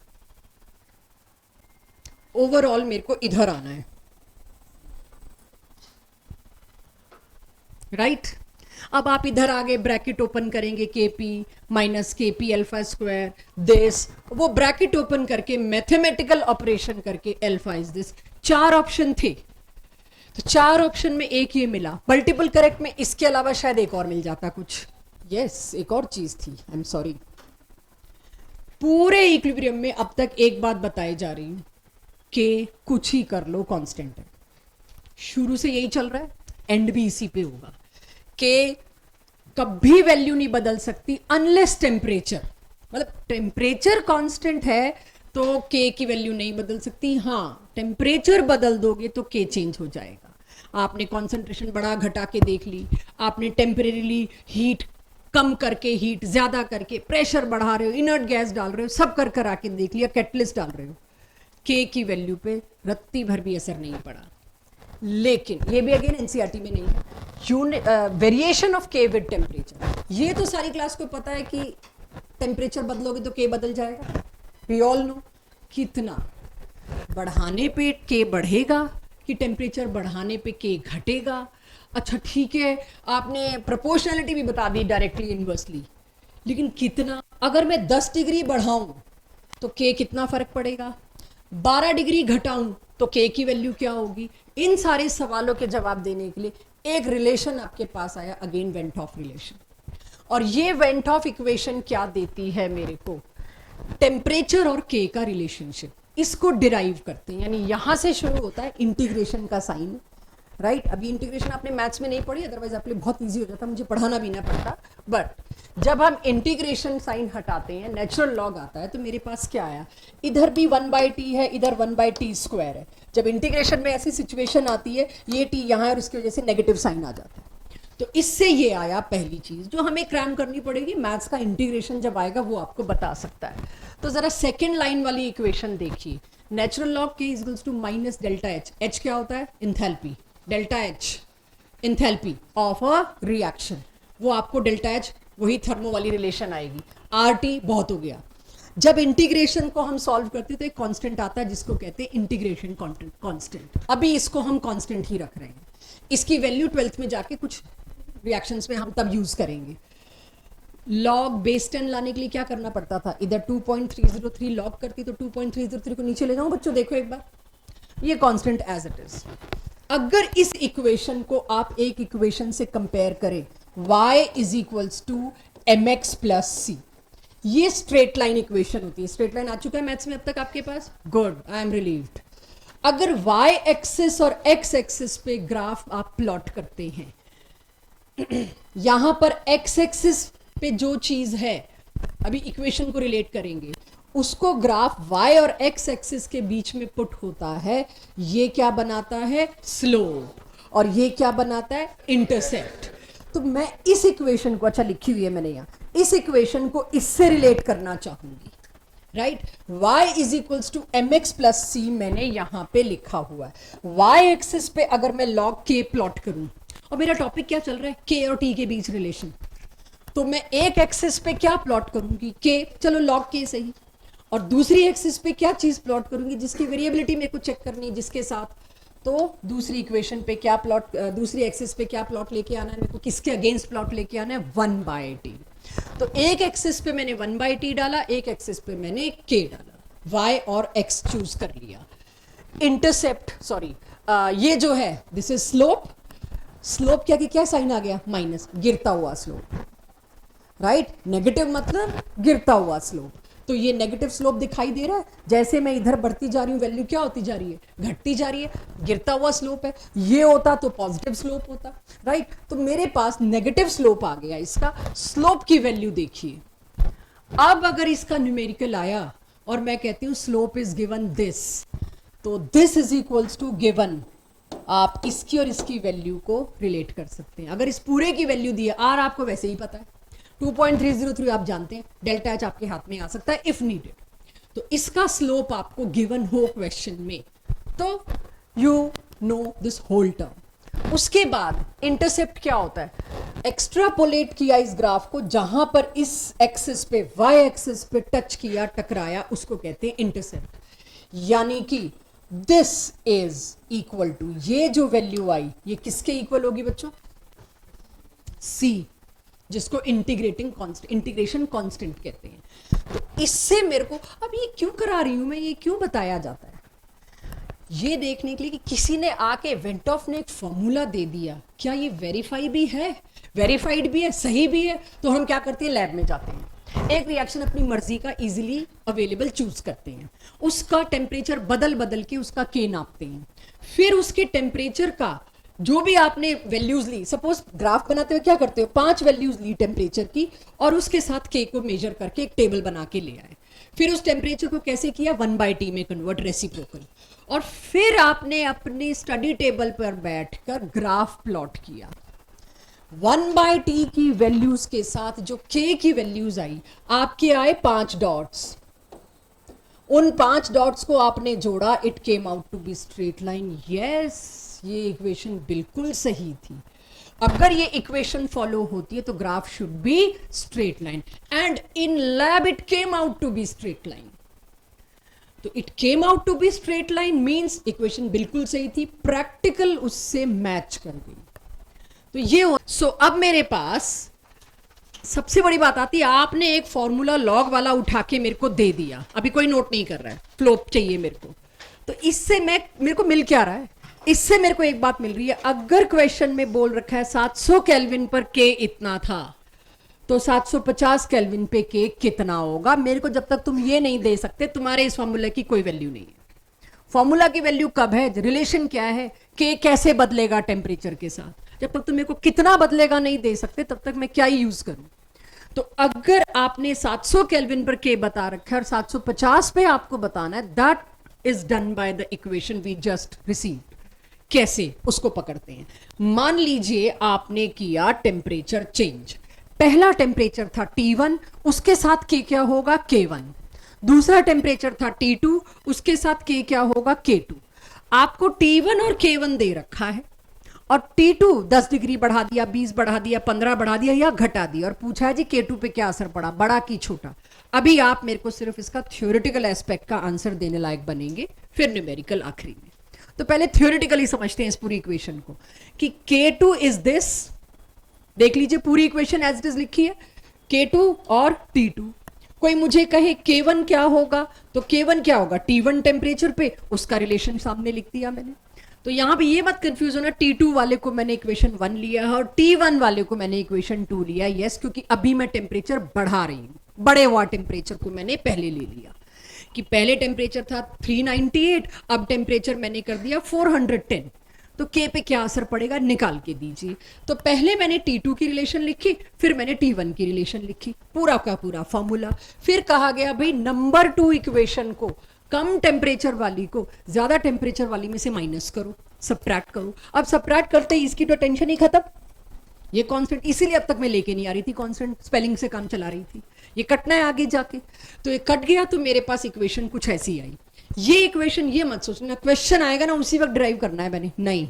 ओवरऑल मेरे को इधर आना है, राइट? अब आप इधर आगे ब्रैकेट ओपन करेंगे, KP minus KP alpha square this, वो ब्रैकेट ओपन करके मैथमेटिकल ऑपरेशन करके अल्फा इज दिस। 4 ऑप्शन थे, तो 4 ऑप्शन में एक ये मिला, मल्टीपल करेक्ट में इसके अलावा शायद एक और मिल जाता कुछ, यस एक और चीज थी, आई एम सॉरी। पूरे इक्विलिब्रियम में अब तक एक बात बताई जा रही हूं कि कुछ ही कर लो कांस्टेंट है, शुरू से यही चल रहा है, एंड भी इसी पे होगा कि कभी वैल्यू नहीं बदल सकती अनलेस टेम्परेचर, मतलब टेम्परेचर कांस्टेंट है तो के की वैल्यू नहीं बदल सकती, हाँ टेम्परेचर बदल दोगे तो के चेंज हो जाएगा। आपने कॉन्सेंट्रेशन बढ़ा घटा के देख ली, आपने टेम्परेरीली हीट कम करके हीट ज्यादा करके प्रेशर बढ़ा रहे हो, इनर्ट गैस डाल रहे हो, सब कर कर आके देख लिया, कैटलिस्ट डाल रहे हो, के की वैल्यू पे रत्ती भर भी असर नहीं पड़ा। लेकिन ये भी अगेन एनसीईआरटी में नहीं है, वेरिएशन ऑफ के विद टेम्परेचर, ये तो सारी क्लास को पता है कि टेम्परेचर बदलोगे तो के बदल जाएगा, वी ऑल नो। कितना बढ़ाने पे के बढ़ेगा कि टेम्परेचर बढ़ाने पे के घटेगा? अच्छा ठीक है, आपने प्रोपोर्शनलिटी भी बता दी डायरेक्टली इनवर्सली, लेकिन कितना? अगर मैं 10 डिग्री बढ़ाऊं तो के कितना फर्क पड़ेगा, 12 डिग्री घटाऊं तो के की वैल्यू क्या होगी? इन सारे सवालों के जवाब देने के लिए एक रिलेशन आपके पास आया, अगेन वेंट ऑफ रिलेशन, और ये वेंट ऑफ इक्वेशन क्या देती है मेरे को? टेम्परेचर और के का रिलेशनशिप, इसको डिराइव करते हैं, यानी यहां से शुरू होता है इंटीग्रेशन का साइन, राइट? अभी इंटीग्रेशन आपने मैथ्स में नहीं पढ़ी, अदरवाइज आपके लिए बहुत इजी हो जाता, मुझे पढ़ाना भी ना पड़ता, बट जब हम इंटीग्रेशन साइन हटाते हैं नेचुरल लॉग आता है, तो मेरे पास क्या आया? इधर भी 1/t है, इधर 1/t² है। जब इंटीग्रेशन में ऐसी सिचुएशन आती है, ये t यहाँ है और उसकी वजह से नेगेटिव साइन आ जाता है, तो इससे ये आया पहली चीज जो हमें क्रैम करनी पड़ेगी, मैथ्स का इंटीग्रेशन जब आएगा वो आपको बता सकता है। तो जरा सेकेंड लाइन वाली इक्वेशन देखिए, natural log k equals to minus delta H, H क्या होता है? Enthalpy, delta H enthalpy of a reaction, वो आपको डेल्टा एच वही थर्मो वाली रिलेशन आएगी, आर टी बहुत हो गया। जब इंटीग्रेशन को हम सॉल्व करते तो एक कांस्टेंट आता है जिसको कहते हैं इंटीग्रेशन कांस्टेंट, अभी इसको हम कांस्टेंट ही रख रहे हैं, इसकी वैल्यू 12th में जाके कुछ रिएक्शंस में हम तब यूज करेंगे। लॉग बेस 10 लाने के लिए क्या करना पड़ता था? इधर 2.303 लॉग करती तो 2.303 को नीचे ले जाऊं बच्चों, देखो एक बार, ये कांस्टेंट एज इट इज। अगर इस इक्वेशन को आप एक इक्वेशन से कंपेयर करें, y is equals to mx plus c, ये स्ट्रेट लाइन इक्वेशन होती है। स्ट्रेट लाइन आ चुका है मैथ्स में अब तक आपके पास, गुड, आई एम रिलीव्ड। अगर y एक्सिस और x एक्सिस पे ग्राफ आप प्लॉट करते हैं, यहां पर x एक्सिस पे जो चीज है, अभी इक्वेशन को रिलेट करेंगे, उसको ग्राफ y और x एक्सिस के बीच में पुट होता है, ये क्या बनाता है? स्लोप, और ये क्या बनाता है? इंटरसेप्ट। तो मैं इस इक्वेशन को, अच्छा लिखी हुई है मैंने यहाँ, इस इक्वेशन को इससे रिलेट करना चाहूंगी, right. y is equals to m x plus c मैंने यहां पे लिखा हुआ है। y एक्सिस पे अगर मैं log k प्लॉट करूं, और मेरा टॉपिक क्या चल रहा है, k और t के बीच रिलेशन, तो मैं एक एक्सिस पे क्या प्लॉट करूंगी, k, चलो log k सही, और दूसरी एक्सिस पे क्या चीज प्लॉट करूंगी जिसकी वेरिएबिलिटी मेरे को चेक करनी है, जिसके साथ, तो दूसरी इक्वेशन पे क्या प्लॉट, दूसरी एक्सिस पे क्या प्लॉट लेके आना है मेरे को, किसके अगेंस्ट प्लॉट लेके आना है, 1/t। तो एक एक्सिस पे मैंने 1/t डाला, एक एक्सिस पे मैंने k डाला, y और x चूज कर लिया। इंटरसेप्ट सॉरी, ये जो है दिस इज स्लोप। स्लोप क्या साइन आ गया, माइनस, गिरता हुआ स्लोप, राइट। नेगेटिव मतलब गिरता हुआ स्लोप, तो ये नेगेटिव स्लोप दिखाई दे रहा है। जैसे मैं इधर बढ़ती जा रही हूं, वैल्यू क्या होती जा रही है, घटती जा रही है, गिरता हुआ स्लोप है। ये होता तो पॉजिटिव स्लोप होता, राइट। तो मेरे पास नेगेटिव स्लोप आ गया, इसका स्लोप की वैल्यू देखिए। अब अगर इसका न्यूमेरिकल आया और मैं कहती हूं स्लोप इज गिवन दिस, तो this is equals to given, आप इसकी और इसकी वैल्यू को रिलेट कर सकते हैं। अगर इस पूरे की वैल्यू दी है, आर आपको वैसे ही पता है 2.303 आप जानते हैं, डेल्टा एच आपके हाथ में आ सकता है इफ नीडेड। तो इसका स्लोप आपको गिवन हो क्वेश्चन में, तो you know this whole term. उसके बाद इंटरसेप्ट क्या होता है, एक्स्ट्रापोलेट किया इस ग्राफ को, जहां पर इस एक्सिस पे, वाई एक्सिस पे टच किया, टकराया, उसको कहते हैं इंटरसेप्ट। यानी कि दिस इज इक्वल टू, ये जो वैल्यू आई ये किसके इक्वल होगी बच्चों, सी, जिसको इंटीग्रेटिंग कांस्टेंट, इंटीग्रेशन कांस्टेंट कहते हैं। तो इससे मेरे को, अब ये क्यों करा रही हूं मैं, ये क्यों बताया जाता है, ये देखने के लिए कि किसी ने आके, वेंटॉफ ने एक फॉर्मूला दे दिया, क्या ये वेरीफाई भी है, वेरीफाइड भी है, सही भी है, तो हम क्या करते हैं, लैब में जाते हैं, एक रिएक्शन अपनी मर्जी का इजीली अवेलेबल चूज करते हैं, उसका टेम्परेचर बदल बदल के उसका के नापते हैं, फिर उसके टेम्परेचर का जो भी आपने वैल्यूज ली, सपोज ग्राफ बनाते हुए क्या करते हो, 5 वैल्यूज ली टेम्परेचर की, और उसके साथ के को मेजर करके एक टेबल बना के ले आए, फिर उस टेम्परेचर को कैसे किया, 1/t में कन्वर्ट, रेसिप्रोकल, और फिर आपने अपनी स्टडी टेबल पर बैठकर ग्राफ प्लॉट किया। 1/t की वैल्यूज के साथ जो k की वैल्यूज आई, आपके आए 5 डॉट्स, उन 5 डॉट्स को आपने जोड़ा, it came out to be straight line. Yes, ये इक्वेशन बिल्कुल सही थी। अगर ये इक्वेशन फॉलो होती है तो graph should be straight line, and in lab it came out to be straight line. तो it came out to be straight line means equation बिल्कुल सही थी, प्रैक्टिकल उससे मैच कर गई। तो ये सो अब मेरे पास सबसे बड़ी बात आती है, आपने एक फॉर्मूला लॉग वाला उठा के मेरे को दे दिया, अभी कोई नोट नहीं कर रहा है, फ्लोप चाहिए मेरे को, तो इससे मेरे को मिल क्या रहा है, इससे मेरे को एक बात मिल रही है, अगर क्वेश्चन में बोल रखा है 700 केल्विन पर के इतना था, तो 750 केल्विन पे के कितना होगा, मेरे को जब तक तुम ये नहीं दे सकते, तुम्हारे इस फॉर्मूला की कोई वैल्यू नहीं है। फॉर्मूला की वैल्यू कब है, रिलेशन क्या है, के कैसे बदलेगा टेम्परेचर के साथ, जब तक तुम मेरे को कितना बदलेगा नहीं दे सकते, तब तक मैं क्या ही यूज करूं। तो अगर आपने 700 केल्विन पर के बता रखा है और 750 पे आपको बताना है, that is done by the equation we just received. कैसे, उसको पकड़ते हैं। मान लीजिए आपने किया टेम्परेचर चेंज, पहला टेम्परेचर था T1, उसके साथ के क्या होगा, K1, दूसरा टेम्परेचर था T2, उसके साथ के क्या होगा, K2। आपको T1 और K1 दे रखा है, और T2 10 डिग्री बढ़ा दिया, 20 बढ़ा दिया, 15 बढ़ा दिया या घटा दिया, और पूछा है जी K2 पे क्या असर पड़ा, बड़ा की छोटा। अभी आप मेरे को सिर्फ इसका थ्योरेटिकल एस्पेक्ट का आंसर देने लायक बनेंगे, फिर न्यूमेरिकल आखिरी में। तो पहले थ्योरेटिकली समझते हैं इस पूरी इक्वेशन को कि K2 इज दिस, देख लीजिए पूरी इक्वेशन एज इट इज लिखी है, K2 और T2। कोई मुझे कहे K1 क्या होगा, तो K1 क्या होगा, T1 टेम्परेचर पे, उसका रिलेशन सामने लिख दिया मैंने। तो यहां पे ये मत कंफ्यूज होना, T2 वाले को मैंने इक्वेशन 1 लिया है और T1 वाले को मैंने इक्वेशन 2 लिया है। यस, क्योंकि अभी मैं टेम्परेचर बढ़ा रही हूं, बड़े हुआ टेम्परेचर को मैंने पहले ले लिया, कि पहले टेम्परेचर था 398, अब टेम्परेचर मैंने कर दिया 410, तो K पे क्या असर पड़ेगा निकाल के दीजिए। तो पहले मैंने T2 की रिलेशन लिखी, फिर मैंने T1 की रिलेशन लिखी, पूरा का पूरा फॉर्मूला। फिर कहा गया भाई नंबर 2 इक्वेशन को, कम टेम्परेचर वाली को ज्यादा टेम्परेचर वाली में से माइनस करो, सबट्रैक्ट करो। अब सबट्रैक्ट करते ही इसकी तो टेंशन ही खत्म, ये कांस्टेंट, इसीलिए अब तक मैं लेके नहीं आ रही थी कांस्टेंट, स्पेलिंग से काम चला रही थी ये कटना है आगे जाके, तो ये कट गया तो मेरे पास इक्वेशन कुछ ऐसी आई। ये इक्वेशन ये मत सोचना क्वेश्चन आएगा ना उसी वक्त ड्राइव करना है मैंने, नहीं,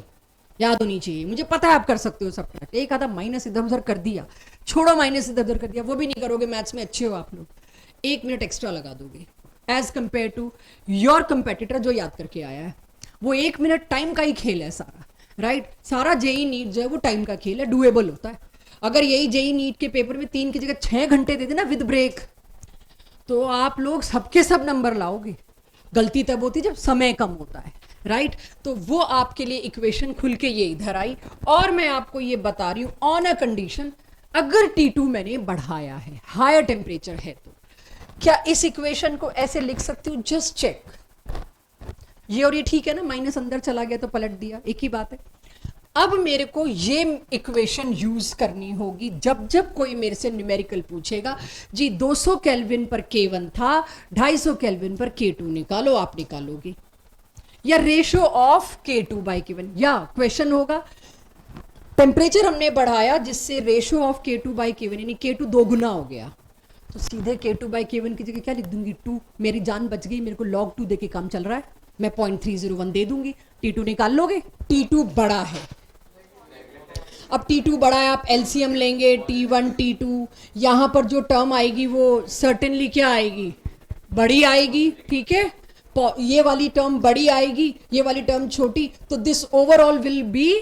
याद होनी चाहिए, मुझे पता है आप कर सकते हो सब। एक आधा माइनस इधर उधर कर दिया, छोड़ो माइनस इधर उधर कर दिया, वो भी नहीं करोगे, मैथ्स में अच्छे हो आप लोग, 1 मिनट एक्स्ट्रा लगा दोगे as compare to your competitor जो याद करके आया है। वो 1 मिनट टाइम का ही खेल है सारा, राइट? सारा जेई नीट जो है वो टाइम का खेल है, डुएबल होता है। अगर यही जेई नीट के पेपर में 3 की जगह 6 घंटे दे देना विद ब्रेक, तो आप लोग सबके सब नंबर लाओगे। गलती तब होती जब समय कम होता है, राइट? तो वो आपके लिए इक्वेशन खुल के ये इधर आई, और मैं आपको ये बता रही हूं ऑन अ कंडीशन, अगर T2 मैंने बढ़ाया है, हायर टेम्परेचर है, तो क्या इस इक्वेशन को ऐसे लिख सकती हूं? जस्ट चेक, ये और ये ठीक है ना, माइनस अंदर चला गया तो पलट दिया, एक ही बात है। अब मेरे को ये इक्वेशन यूज करनी होगी जब जब कोई मेरे से न्यूमेरिकल पूछेगा, जी 200 केल्विन पर K1 था, 250 केल्विन पर K2 निकालो, आप निकालोगे, या ratio of K2 by K1, या क्वेश्चन होगा टेम्परेचर हमने बढ़ाया जिससे ratio of K2 by K1 यानी K2 दो गुना हो गया, तो सीधे K2 बाई K1 की जगह क्या लिख दूंगी? 2, मेरी जान बच गई, मेरे को log 2 देके काम चल रहा है, मैं 0.301 दे दूंगी, T2 निकाल लोगे, T2 बड़ा है। अब T2 बड़ा है, आप एलसीएम लेंगे, T1 T2, यहां पर जो टर्म आएगी वो सर्टेनली क्या आएगी? बड़ी आएगी, ठीक है? ये वाली टर्म बड़ी आएगी, ये वाली टर्म छोटी, तो this overall will be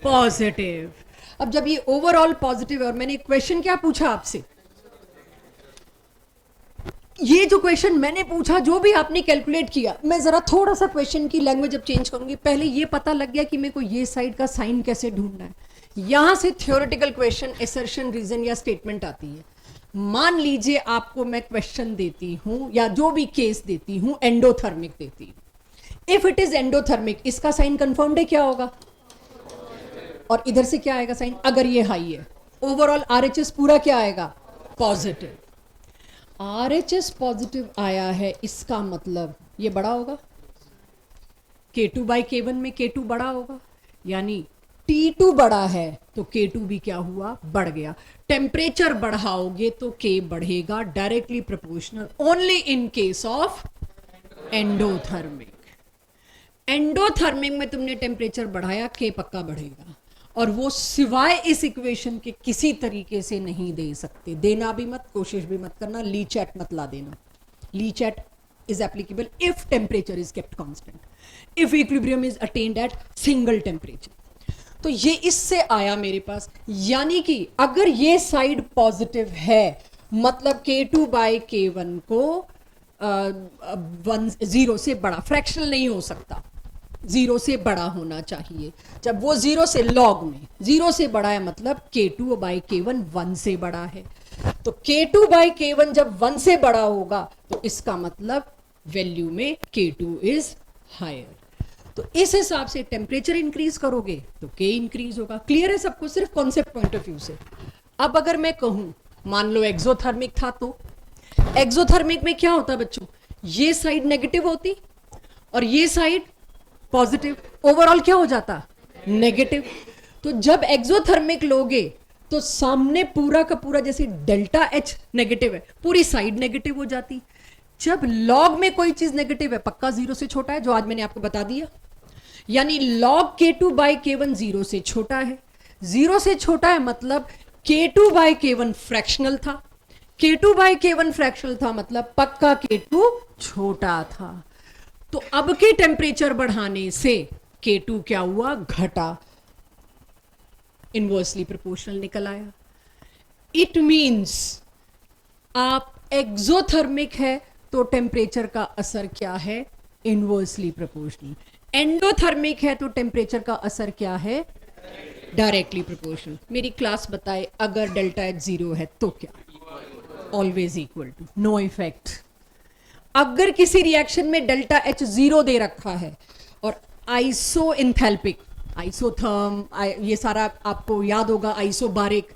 positive. अब जब ये ओवरऑल पॉजिटिव है, और मैंने क्वेश्चन क्या पूछा आपसे, ये जो क्वेश्चन मैंने पूछा, जो भी आपने कैलकुलेट किया, मैं जरा थोड़ा सा क्वेश्चन की लैंग्वेज अब चेंज करूंगी। पहले ये पता लग गया कि मेरे को ये साइड का साइन कैसे ढूंढना है, यहां से थ्योरेटिकल क्वेश्चन, एसर्शन, रीजन या स्टेटमेंट आती है। मान लीजिए आपको मैं क्वेश्चन देती हूं या जो भी केस देती हूं, एंडोथर्मिक देती हूं, इफ इट इज एंडोथर्मिक, इसका साइन कंफर्म्ड है, क्या होगा? और इधर से क्या आएगा साइन? अगर ये हाई है, ओवरऑल आरएचएस पूरा क्या आएगा? पॉजिटिव। आरएचएस पॉजिटिव आया है, इसका मतलब ये बड़ा होगा, K2 बाई K1 में K2 बड़ा होगा, यानी T2 बड़ा है तो K2 भी क्या हुआ? बढ़ गया। टेम्परेचर बढ़ाओगे तो K बढ़ेगा, directly proportional, only in case of endothermic. Endothermic में तुमने टेम्परेचर बढ़ाया, K पक्का बढ़ेगा, और वो सिवाय इस इक्वेशन के किसी तरीके से नहीं दे सकते। देना भी मत, कोशिश भी मत करना, ली चैट मत ला देना। ली chat is applicable if temperature is kept constant, if equilibrium is attained at single temperature। तो ये इससे आया मेरे पास, यानी कि अगर ये साइड पॉजिटिव है, मतलब K2 बाई K1 को 0 से बड़ा, फ्रैक्शनल नहीं हो सकता, 0 से बड़ा होना चाहिए। जब वो 0 से लॉग में 0 से बड़ा है, मतलब K2 बाई K1 1 से बड़ा है। तो K2 बाई K1 जब 1 से बड़ा होगा, तो इसका मतलब वैल्यू में K2 इज हायर। तो इस हिसाब से टेम्परेचर इंक्रीज करोगे तो K इंक्रीज होगा। क्लियर है सबको, सिर्फ कॉन्सेप्ट पॉइंट ऑफ व्यू से। अब अगर मैं कहूं, मान लो एक्सोथर्मिक था, तो एक्सोथर्मिक में क्या होता बच्चों? ये साइड नेगेटिव होती और ये साइड पॉजिटिव, ओवरऑल क्या हो जाता? नेगेटिव। तो जब एक्सोथर्मिक लोगे तो सामने पूरा का पूरा, जैसे डेल्टा H नेगेटिव है, पूरी साइड नेगेटिव हो जाती। जब लॉग में कोई चीज नेगेटिव है, पक्का 0 से छोटा है, जो आज मैंने आपको बता दिया, यानी लॉग K2 बाई K1 0 से छोटा है। 0 से छोटा है मतलब K2 बाई K1 फ्रैक्शनल था, K2 बाई K1 फ्रैक्शनल था मतलब पक्का K2 छोटा था। तो अब के टेम्परेचर बढ़ाने से K2 क्या हुआ? घटा, इनवर्सली प्रोपोर्शनल निकल आया। इट मींस आप एक्सोथर्मिक है तो टेम्परेचर का असर क्या है? Inversely proportional. एंडोथर्मिक है तो टेम्परेचर का असर क्या है? Directly proportional. मेरी क्लास बताए, अगर डेल्टा H 0 है तो क्या? Always equal to, no effect. अगर किसी रिएक्शन में डेल्टा H 0 दे रखा है और आइसो इंथैल्पिक, आइसोथर्म, ये सारा आपको याद होगा, आइसोबारिक।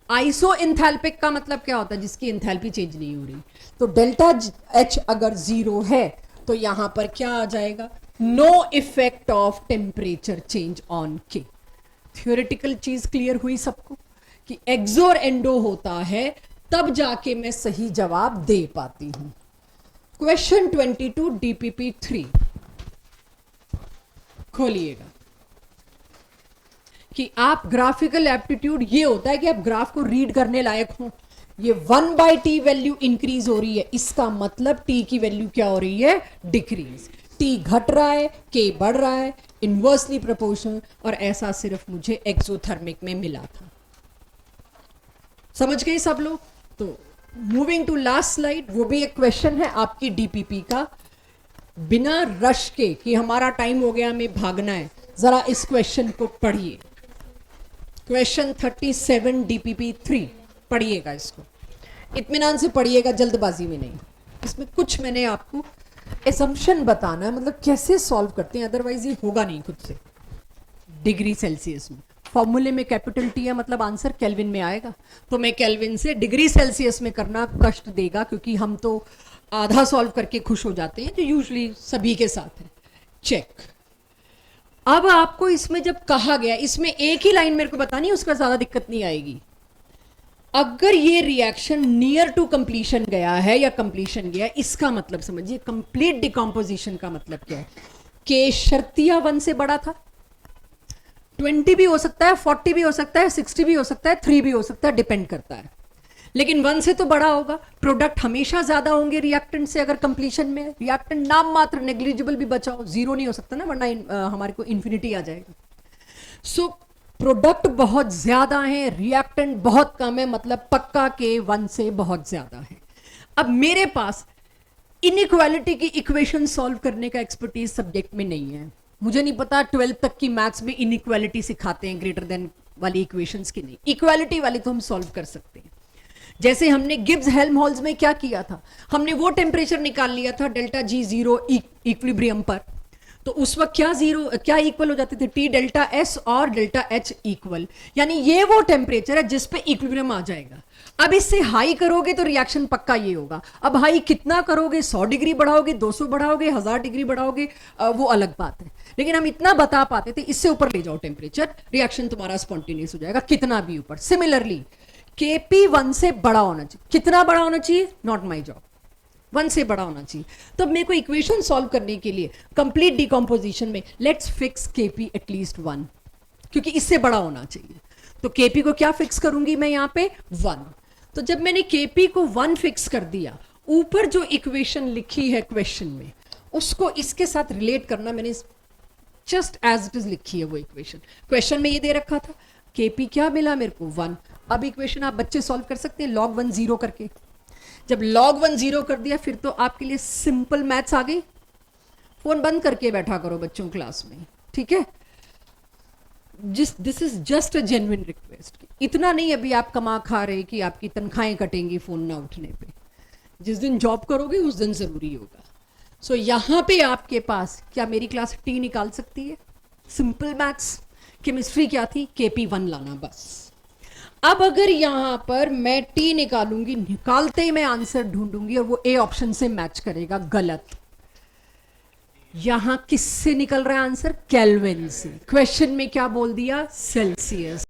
आइसो इंथैल्पिक का मतलब क्या होता है? जिसकी इंथैल्पी चेंज नहीं हो रही। तो डेल्टा H अगर 0 है तो यहां पर क्या आ जाएगा? No effect of temperature change on K। Theoretical चीज क्लियर हुई सबको कि एक्सो और एंडो होता है तब जाके मैं सही जवाब दे पाती हूं। क्वेश्चन 22 डीपीपी 3 खोलिएगा कि आप ग्राफिकल एप्टीट्यूड ये होता है कि आप ग्राफ को रीड करने लायक हो। ये 1/t वैल्यू इंक्रीज हो रही है, इसका मतलब t की वैल्यू क्या हो रही है, डिक्रीज। t घट रहा है, k बढ़ रहा है, इनवर्सली प्रोपोर्शनल, और ऐसा सिर्फ मुझे एक्सोथर्मिक में मिला था। समझ गए सब लोग? तो मूविंग टू लास्ट स्लाइड, वो भी एक क्वेश्चन है आपकी डीपीपी का, बिना रश के कि हमारा टाइम हो गया हमें भागना है, जरा इस क्वेश्चन को पढ़िए। क्वेश्चन 37 डीपीपी 3 पढ़िएगा, इसको इत्मीनान से पढ़िएगा, जल्दबाजी में नहीं। इसमें कुछ मैंने आपको असम्पशन बताना है, मतलब कैसे सॉल्व करते हैं, अदरवाइज ये होगा नहीं खुद से। डिग्री सेल्सियस में फॉर्मूले में कैपिटल टी है, मतलब आंसर केल्विन में आएगा, तो मैं केल्विन से डिग्री सेल्सियस में करना कष्ट देगा, क्योंकि हम तो आधा सॉल्व करके खुश हो जाते हैं, जो यूजुअली सभी के साथ है। चेक। अब आपको इसमें जब कहा गया, इसमें एक ही लाइन मेरे को बतानी है, उसका ज्यादा दिक्कत नहीं आएगी। अगर ये रिएक्शन नियर टू कंप्लीशन गया है या कंप्लीशन गया, इसका मतलब समझिए कंप्लीट डिकम्पोजिशन का मतलब क्या है। के शर्तिया 1 से बड़ा था, 20 भी हो सकता है, 40 भी हो सकता है, 60 भी हो सकता है, 3 भी हो सकता है, डिपेंड करता है, लेकिन 1 से तो बड़ा होगा। प्रोडक्ट हमेशा ज्यादा होंगे रिएक्टेंट से, अगर कंप्लीशन में रिएक्टेंट नाम मात्र नेग्लिजिबल भी बचा हो, 0 नहीं हो सकता ना, वरना हमारे को इन्फिनिटी आ जाएगा। सो प्रोडक्ट बहुत ज्यादा है, रिएक्टेंट बहुत कम है, मतलब पक्का के 1 से बहुत ज्यादा है। अब मेरे पास इनइक्वालिटी की इक्वेशन सॉल्व करने का एक्सपर्टीज सब्जेक्ट में नहीं है। मुझे नहीं पता 12th तक की मैथ्स में इनइक्वालिटी सिखाते हैं ग्रेटर देन वाली इक्वेशंस की, नहीं, इक्वालिटी वाली तो हम सॉल्व कर सकते हैं। जैसे हमने गिब्स हेल्महोल्ट्ज में क्या किया था, हमने वो टेम्परेचर निकाल लिया था डेल्टा जी 0 इक्विलिब्रियम पर, तो उस वक्त क्या इक्वल हो जाते थे, टी डेल्टा एस और डेल्टा एच इक्वल, यानी ये वो टेम्परेचर है जिस पे इक्विलिब्रियम आ जाएगा। अब इससे हाई करोगे तो रिएक्शन पक्का ये होगा। अब हाई कितना करोगे, 100 डिग्री बढ़ाओगे, 200 बढ़ाओगे, 1000 डिग्री बढ़ाओगे, वो अलग बात है, लेकिन हम इतना बता पाते थे, इससे ऊपर ले जाओ टेम्परेचर, रिएक्शन तुम्हारा स्पॉन्टेनियस हो जाएगा, कितना भी ऊपर। सिमिलरली केपी 1 से बड़ा होना चाहिए, कितना बड़ा होना चाहिए, नॉट माई जॉब, 1 से बड़ा होना चाहिए। तो मेरे को इक्वेशन सॉल्व करने के लिए कंप्लीट डिकम्पोजिशन में लेट्स फिक्स केपी एटलीस्ट 1, क्योंकि इससे बड़ा होना चाहिए। तो केपी को क्या फिक्स करूंगी मैं यहाँ पे, 1। तो जब मैंने केपी को 1 फिक्स कर दिया, ऊपर जो इक्वेशन लिखी है क्वेश्चन में, उसको इसके साथ रिलेट करना, मैंने जस्ट एज इट इज लिखी है वो इक्वेशन। क्वेश्चन में ये दे रखा था, केपी क्या मिला मेरे को, 1। अब इक्वेशन आप बच्चे सॉल्व कर सकते हैं log 1 0 करके। जब log 1 0 कर दिया, फिर तो आपके लिए सिंपल मैथ्स आ गई। फोन बंद करके बैठा करो बच्चों क्लास में, ठीक है। This is just a genuine request. इतना नहीं अभी आप कमा खा रहे कि आपकी तनख्वाहें कटेंगी फोन ना उठने पे, जिस दिन जॉब करोगे उस दिन जरूरी होगा। सो यहाँ पे आपके पास क्या मेरी क्लास टी निकाल सकती है, सिंपल मैथ्स। केमिस्ट्री क्या थी, केपी 1 लाना बस। अब अगर यहां पर मैं टी निकालूंगी, निकालते ही मैं आंसर ढूंढूंगी और वो ए ऑप्शन से मैच करेगा, गलत। यहां किससे निकल रहा है आंसर, केल्विन से। क्वेश्चन में क्या बोल दिया, सेल्सियस।